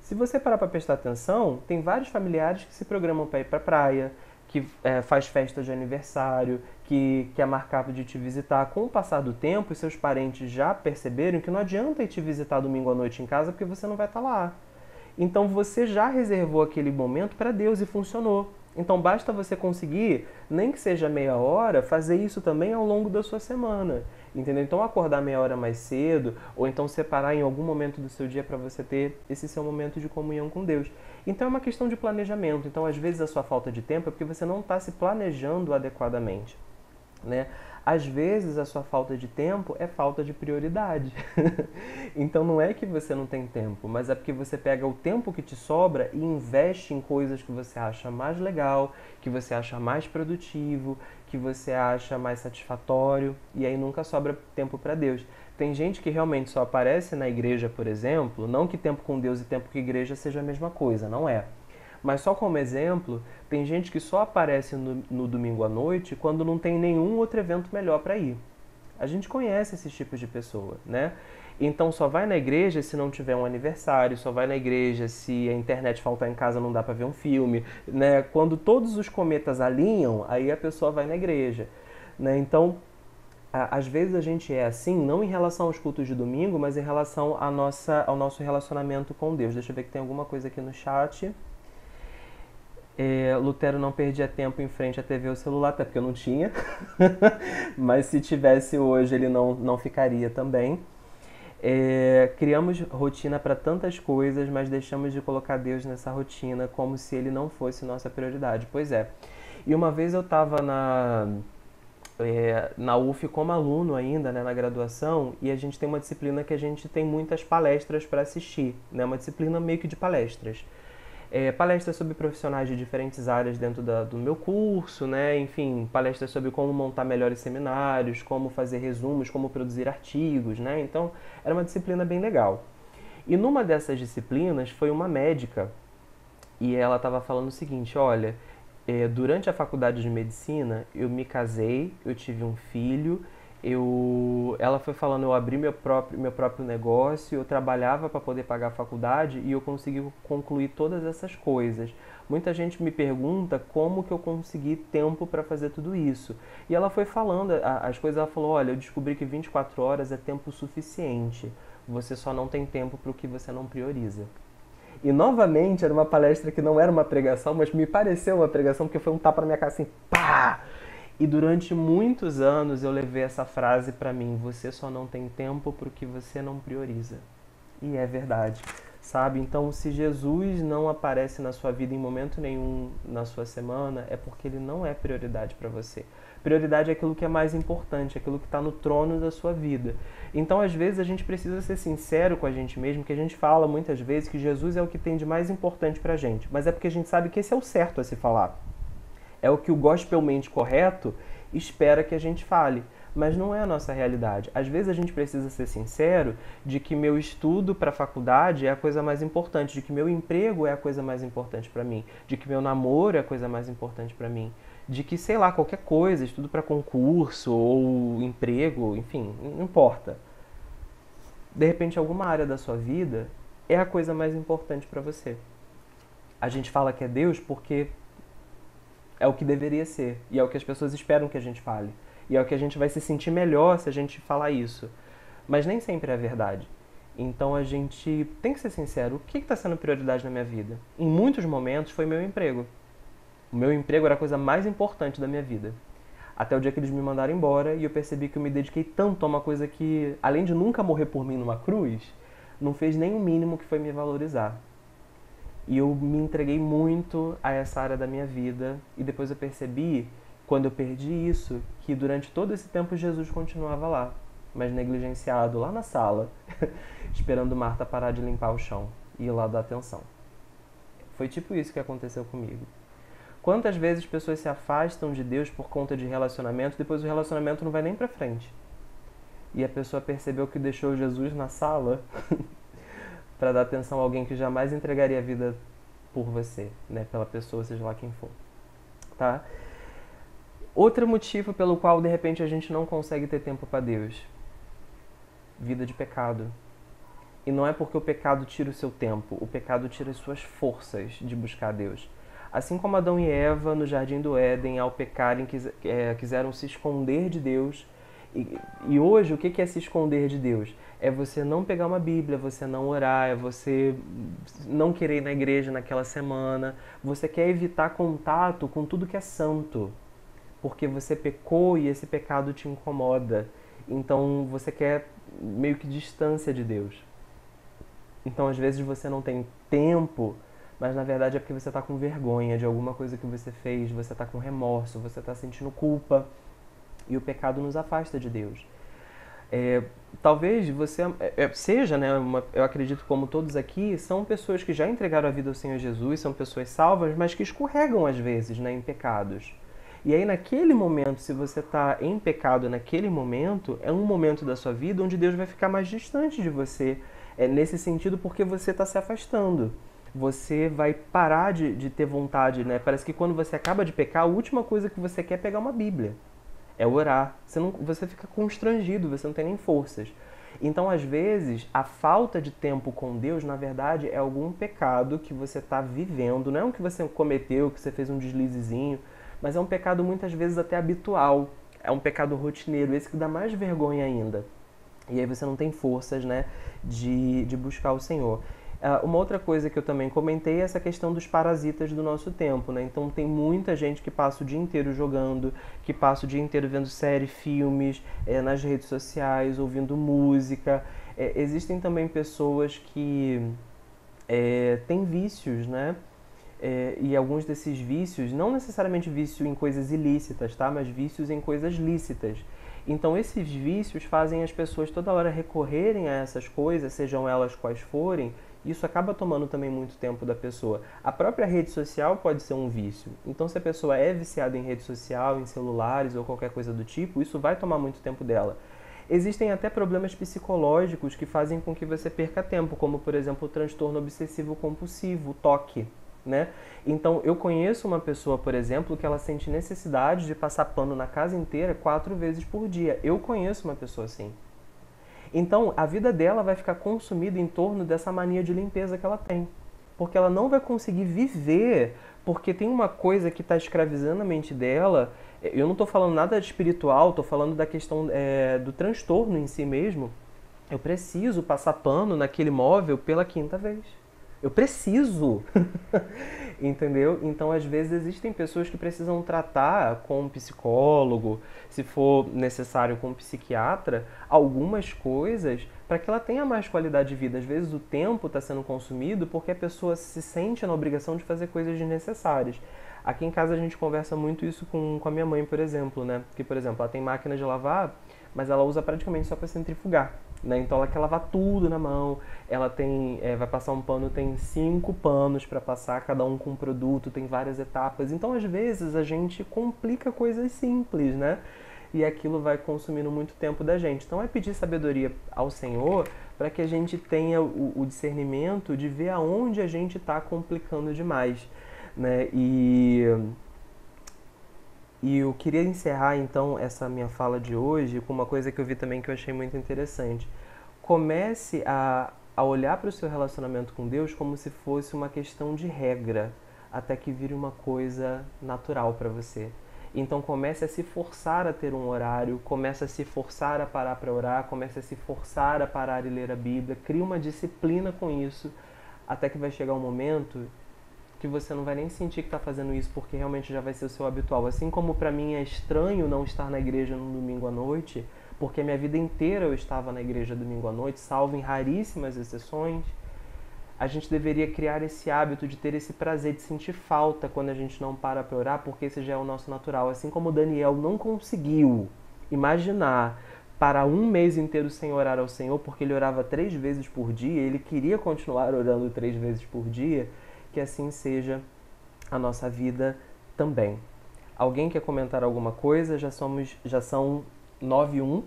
A: Se você parar para prestar atenção, tem vários familiares que se programam para ir para a praia, que faz festa de aniversário, que quer marcar de te visitar. Com o passar do tempo, os seus parentes já perceberam que não adianta ir te visitar domingo à noite em casa porque você não vai estar lá. Então você já reservou aquele momento para Deus e funcionou. Então basta você conseguir, nem que seja meia hora, fazer isso também ao longo da sua semana. Entendeu? Então acordar meia hora mais cedo, ou então separar em algum momento do seu dia para você ter esse seu momento de comunhão com Deus. Então é uma questão de planejamento. Então às vezes a sua falta de tempo é porque você não está se planejando adequadamente, né? Às vezes a sua falta de tempo é falta de prioridade. Então não é que você não tem tempo, mas é porque você pega o tempo que te sobra e investe em coisas que você acha mais legal, que você acha mais produtivo, que você acha mais satisfatório, e aí nunca sobra tempo para Deus. Tem gente que realmente só aparece na igreja, por exemplo, não que tempo com Deus e tempo com igreja seja a mesma coisa, não é. Mas só como exemplo, tem gente que só aparece no domingo à noite quando não tem nenhum outro evento melhor para ir. A gente conhece esses tipos de pessoa, né? Então só vai na igreja se não tiver um aniversário, só vai na igreja se a internet faltar em casa, não dá para ver um filme, né? Quando todos os cometas alinham, aí a pessoa vai na igreja, né? Então, às vezes a gente é assim, não em relação aos cultos de domingo, mas em relação ao nosso relacionamento com Deus. Deixa eu ver que tem alguma coisa aqui no chat. Lutero não perdia tempo em frente à TV ou celular, até porque eu não tinha. Mas se tivesse hoje, ele não ficaria também. Criamos rotina para tantas coisas, mas deixamos de colocar Deus nessa rotina como se ele não fosse nossa prioridade. Pois é. E uma vez eu estava na UF como aluno ainda, né, na graduação, e a gente tem uma disciplina que a gente tem muitas palestras para assistir, né, uma disciplina meio que de palestras. Palestras sobre profissionais de diferentes áreas dentro do meu curso, né? Enfim, palestras sobre como montar melhores seminários, como fazer resumos, como produzir artigos, né? Então, era uma disciplina bem legal. E numa dessas disciplinas foi uma médica e ela estava falando o seguinte, olha, durante a faculdade de medicina eu me casei, eu tive um filho, ela foi falando, eu abri meu próprio negócio, eu trabalhava para poder pagar a faculdade e eu consegui concluir todas essas coisas. Muita gente me pergunta como que eu consegui tempo para fazer tudo isso. E ela foi falando as coisas, ela falou, olha, eu descobri que 24 horas é tempo suficiente, você só não tem tempo para o que você não prioriza. E novamente era uma palestra que não era uma pregação, mas me pareceu uma pregação porque foi um tapa na minha cara assim, pá! E durante muitos anos eu levei essa frase pra mim, você só não tem tempo pro que você não prioriza. E é verdade, sabe? Então, se Jesus não aparece na sua vida em momento nenhum na sua semana, é porque ele não é prioridade pra você. Prioridade é aquilo que é mais importante, aquilo que está no trono da sua vida. Então, às vezes, a gente precisa ser sincero com a gente mesmo, que a gente fala muitas vezes que Jesus é o que tem de mais importante pra gente, mas é porque a gente sabe que esse é o certo a se falar. É o que o gospelmente correto espera que a gente fale, mas não é a nossa realidade. Às vezes a gente precisa ser sincero de que meu estudo para a faculdade é a coisa mais importante, de que meu emprego é a coisa mais importante para mim, de que meu namoro é a coisa mais importante para mim, de que, sei lá, qualquer coisa, estudo para concurso ou emprego, enfim, não importa. De repente, alguma área da sua vida é a coisa mais importante para você. A gente fala que é Deus porque é o que deveria ser. E é o que as pessoas esperam que a gente fale. E é o que a gente vai se sentir melhor se a gente falar isso. Mas nem sempre é verdade. Então a gente tem que ser sincero. O que está sendo prioridade na minha vida? Em muitos momentos foi meu emprego. O meu emprego era a coisa mais importante da minha vida. Até o dia que eles me mandaram embora e eu percebi que eu me dediquei tanto a uma coisa que, além de nunca morrer por mim numa cruz, não fez nem o mínimo que foi me valorizar. E eu me entreguei muito a essa área da minha vida. E depois eu percebi, quando eu perdi isso, que durante todo esse tempo Jesus continuava lá, mas negligenciado, lá na sala, esperando Marta parar de limpar o chão e ir lá dar atenção. Foi tipo isso que aconteceu comigo. Quantas vezes pessoas se afastam de Deus por conta de relacionamento, depois o relacionamento não vai nem pra frente. E a pessoa percebeu que deixou Jesus na sala para dar atenção a alguém que jamais entregaria a vida por você, né? Pela pessoa, seja lá quem for. Tá? Outro motivo pelo qual, de repente, a gente não consegue ter tempo para Deus. Vida de pecado. E não é porque o pecado tira o seu tempo, o pecado tira as suas forças de buscar Deus. Assim como Adão e Eva no Jardim do Éden, ao pecarem, quiseram se esconder de Deus. E hoje, o que é se esconder de Deus? É você não pegar uma Bíblia, você não orar, é você não querer ir na igreja naquela semana. Você quer evitar contato com tudo que é santo, porque você pecou e esse pecado te incomoda. Então você quer meio que distância de Deus. Então às vezes você não tem tempo, mas na verdade é porque você está com vergonha de alguma coisa que você fez, você está com remorso, você está sentindo culpa. E o pecado nos afasta de Deus. Talvez você seja, né, eu acredito como todos aqui, são pessoas que já entregaram a vida ao Senhor Jesus, são pessoas salvas, mas que escorregam às vezes, né, em pecados. E aí naquele momento, se você está em pecado naquele momento, é um momento da sua vida onde Deus vai ficar mais distante de você, nesse sentido porque você está se afastando. Você vai parar de ter vontade, né? Parece que quando você acaba de pecar, a última coisa que você quer é pegar uma Bíblia. É orar. Você fica constrangido, você não tem nem forças. Então, às vezes, a falta de tempo com Deus, na verdade, é algum pecado que você está vivendo. Não é um que você cometeu, que você fez um deslizezinho, mas é um pecado muitas vezes até habitual. É um pecado rotineiro, esse que dá mais vergonha ainda. E aí você não tem forças, né, de buscar o Senhor. Uma outra coisa que eu também comentei é essa questão dos parasitas do nosso tempo, né? Então tem muita gente que passa o dia inteiro jogando, que passa o dia inteiro vendo série, filmes, nas redes sociais, ouvindo música. Existem também pessoas que têm vícios, né? E alguns desses vícios, não necessariamente vício em coisas ilícitas, tá? Mas vícios em coisas lícitas. Então esses vícios fazem as pessoas toda hora recorrerem a essas coisas, sejam elas quais forem. Isso acaba tomando também muito tempo da pessoa. A própria rede social pode ser um vício. Então se a pessoa é viciada em rede social, em celulares ou qualquer coisa do tipo, isso vai tomar muito tempo dela. Existem até problemas psicológicos que fazem com que você perca tempo, como por exemplo o transtorno obsessivo compulsivo, o TOC. Né? Então eu conheço uma pessoa, por exemplo, que ela sente necessidade de passar pano na casa inteira 4 vezes por dia. Eu conheço uma pessoa assim. Então a vida dela vai ficar consumida em torno dessa mania de limpeza que ela tem. Porque ela não vai conseguir viver, porque tem uma coisa que está escravizando a mente dela. Eu não estou falando nada de espiritual, estou falando da questão do transtorno em si mesmo. Eu preciso passar pano naquele móvel pela 5ª vez. Eu preciso, entendeu? Então, às vezes, existem pessoas que precisam tratar com um psicólogo, se for necessário com um psiquiatra, algumas coisas para que ela tenha mais qualidade de vida. Às vezes, o tempo está sendo consumido porque a pessoa se sente na obrigação de fazer coisas desnecessárias. Aqui em casa a gente conversa muito isso com a minha mãe, por exemplo, né? Que, por exemplo, ela tem máquina de lavar, mas ela usa praticamente só para centrifugar. Né? Então ela quer lavar tudo na mão, ela tem, vai passar um pano, tem 5 panos para passar, cada um com um produto, tem várias etapas. Então às vezes a gente complica coisas simples, né? E aquilo vai consumindo muito tempo da gente. Então é pedir sabedoria ao Senhor para que a gente tenha o discernimento de ver aonde a gente está complicando demais, né? E eu queria encerrar então essa minha fala de hoje com uma coisa que eu vi também que eu achei muito interessante. Comece a olhar para o seu relacionamento com Deus como se fosse uma questão de regra, até que vire uma coisa natural para você. Então comece a se forçar a ter um horário, comece a se forçar a parar para orar, comece a se forçar a parar e ler a Bíblia, crie uma disciplina com isso, até que vai chegar um momento que você não vai nem sentir que está fazendo isso, porque realmente já vai ser o seu habitual. Assim como para mim é estranho não estar na igreja no domingo à noite, porque a minha vida inteira eu estava na igreja domingo à noite, salvo em raríssimas exceções, a gente deveria criar esse hábito de ter esse prazer de sentir falta quando a gente não para orar, porque esse já é o nosso natural. Assim como Daniel não conseguiu imaginar parar um mês inteiro sem orar ao Senhor, porque ele orava 3 vezes por dia, ele queria continuar orando 3 vezes por dia, que assim seja a nossa vida também. Alguém quer comentar alguma coisa? Já são 9h01,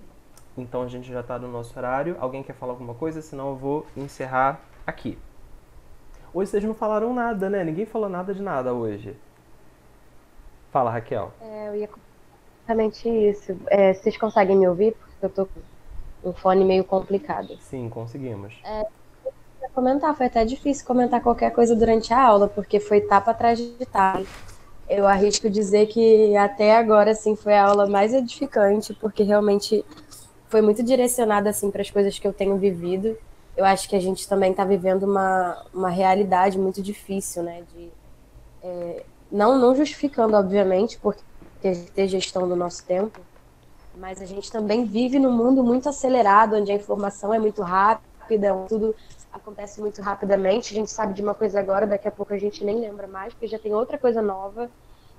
A: então a gente já está no nosso horário. Alguém quer falar alguma coisa? Senão eu vou encerrar aqui. Hoje vocês não falaram nada, né? Ninguém falou nada de nada hoje. Fala, Raquel.
B: Eu ia exatamente isso. Vocês conseguem me ouvir? Porque eu tô com um fone meio complicado.
A: Sim, conseguimos.
D: ia comentar, foi até difícil comentar qualquer coisa durante a aula, porque foi tapa atrás de tapa. Eu arrisco dizer que até agora, assim, foi a aula mais edificante, porque realmente foi muito direcionada, assim, para as coisas que eu tenho vivido. Eu acho que a gente também está vivendo uma realidade muito difícil, né? Não justificando, obviamente, porque ter gestão do nosso tempo, mas a gente também vive num mundo muito acelerado, onde a informação é muito rápida, tudo acontece muito rapidamente. A gente sabe de uma coisa agora, daqui a pouco a gente nem lembra mais, porque já tem outra coisa nova.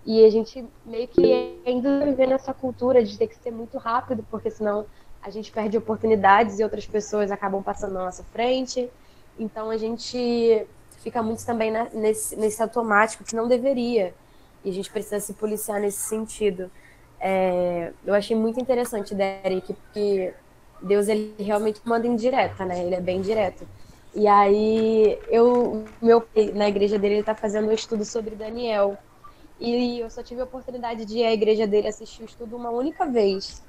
D: E a gente meio que ainda vive nessa cultura de ter que ser muito rápido, porque senão a gente perde oportunidades e outras pessoas acabam passando na nossa frente. Então a gente fica muito também nesse automático que não deveria. E a gente precisa se policiar nesse sentido. Eu achei muito interessante, Derek, porque Deus ele realmente manda em direta, né? Ele é bem direto. E aí na igreja dele ele está fazendo um estudo sobre Daniel. E eu só tive a oportunidade de ir à igreja dele assistir o estudo uma única vez.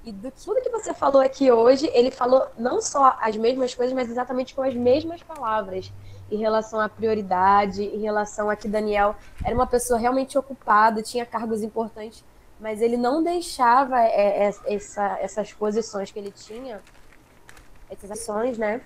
D: E tudo que você falou aqui hoje, ele falou não só as mesmas coisas, mas exatamente com as mesmas palavras. Em relação à prioridade, em relação a que Daniel era uma pessoa realmente ocupada, tinha cargos importantes, mas ele não deixava essas posições que ele tinha, essas ações, né,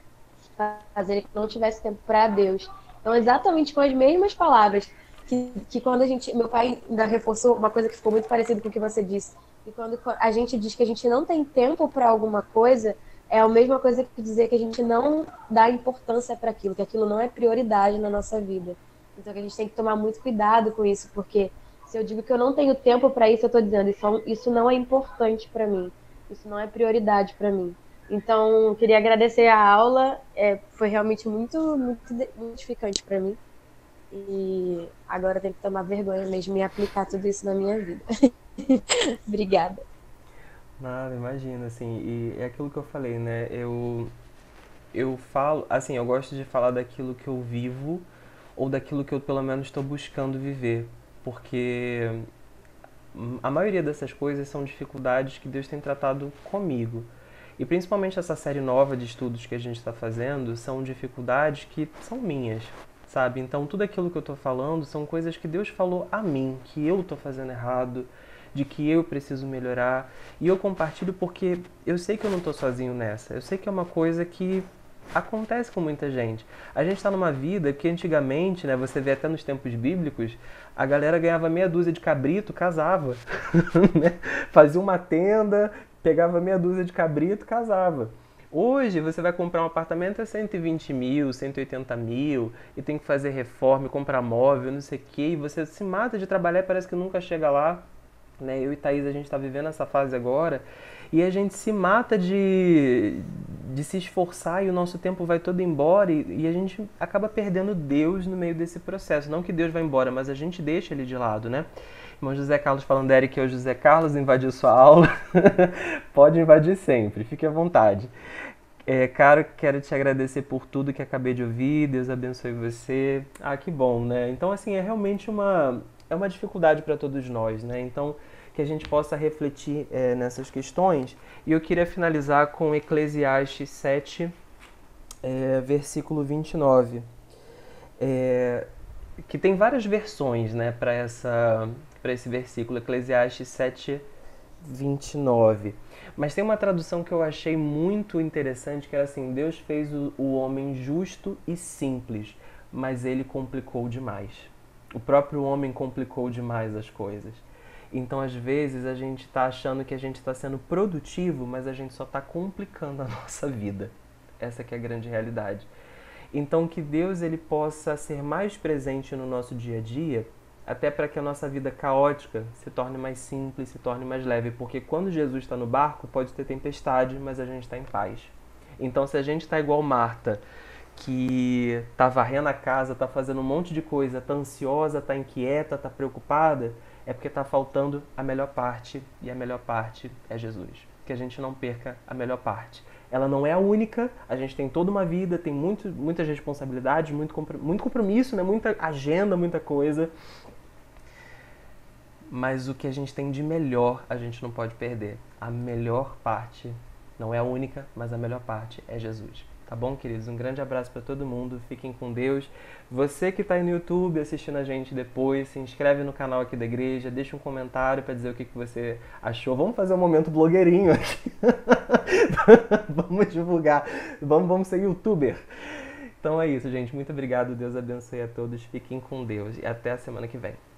D: fazer que não tivesse tempo para Deus. Então, exatamente com as mesmas palavras que quando meu pai ainda reforçou uma coisa que ficou muito parecida com o que você disse, e quando a gente diz que a gente não tem tempo para alguma coisa, é a mesma coisa que dizer que a gente não dá importância para aquilo, que aquilo não é prioridade na nossa vida. Então, que a gente tem que tomar muito cuidado com isso, porque se eu digo que eu não tenho tempo para isso, eu estou dizendo isso não é importante para mim, isso não é prioridade para mim. Então, queria agradecer a aula, foi realmente muito edificante para mim. E agora eu tenho que tomar vergonha mesmo e aplicar tudo isso na minha vida. Obrigada.
A: Nada, imagina, assim, e é aquilo que eu falei, né? Eu falo, assim, eu gosto de falar daquilo que eu vivo ou daquilo que eu pelo menos estou buscando viver, porque a maioria dessas coisas são dificuldades que Deus tem tratado comigo. E principalmente essa série nova de estudos que a gente está fazendo são dificuldades que são minhas, sabe? Então tudo aquilo que eu estou falando são coisas que Deus falou a mim, que eu estou fazendo errado, de que eu preciso melhorar. E eu compartilho porque eu sei que eu não estou sozinho nessa. Eu sei que é uma coisa que acontece com muita gente. A gente está numa vida que antigamente, né, você vê até nos tempos bíblicos, a galera ganhava meia dúzia de cabrito, casava, né? Fazia uma tenda, pegava meia dúzia de cabrito, casava. Hoje você vai comprar um apartamento é 120 mil, 180 mil, e tem que fazer reforma, comprar móvel, não sei o que, e você se mata de trabalhar e parece que nunca chega lá. Né? Eu e Thaís, a gente está vivendo essa fase agora, e a gente se mata de se esforçar e o nosso tempo vai todo embora e a gente acaba perdendo Deus no meio desse processo. Não que Deus vai embora, mas a gente deixa ele de lado, né? Irmão José Carlos falando, Eric, que é o José Carlos invadiu sua aula. Pode invadir sempre, fique à vontade. Cara, quero te agradecer por tudo que acabei de ouvir, Deus abençoe você. Ah, que bom, né? Então, assim, é realmente uma dificuldade para todos nós, né? Então, que a gente possa refletir nessas questões. E eu queria finalizar com Eclesiastes 7, versículo 29, que tem várias versões, né, para esse versículo, Eclesiastes 7, 29. Mas tem uma tradução que eu achei muito interessante, que era assim, Deus fez o homem justo e simples, mas ele complicou demais. O próprio homem complicou demais as coisas. Então, às vezes, a gente está achando que a gente está sendo produtivo, mas a gente só está complicando a nossa vida. Essa que é a grande realidade. Então, que Deus ele possa ser mais presente no nosso dia a dia, até para que a nossa vida caótica se torne mais simples, se torne mais leve. Porque quando Jesus está no barco, pode ter tempestade, mas a gente está em paz. Então, se a gente está igual Marta, que está varrendo a casa, está fazendo um monte de coisa, está ansiosa, está inquieta, está preocupada, é porque está faltando a melhor parte, e a melhor parte é Jesus. Que a gente não perca a melhor parte. Ela não é a única, a gente tem toda uma vida, tem muitas responsabilidades, muito compromisso, né? Muita agenda, muita coisa. Mas o que a gente tem de melhor, a gente não pode perder. A melhor parte, não é a única, mas a melhor parte é Jesus. Tá bom, queridos? Um grande abraço para todo mundo. Fiquem com Deus. Você que está aí no YouTube assistindo a gente depois, se inscreve no canal aqui da igreja, deixa um comentário para dizer o que você achou. Vamos fazer um momento blogueirinho aqui. Vamos divulgar. Vamos ser youtuber. Então é isso, gente. Muito obrigado. Deus abençoe a todos. Fiquem com Deus. E até a semana que vem.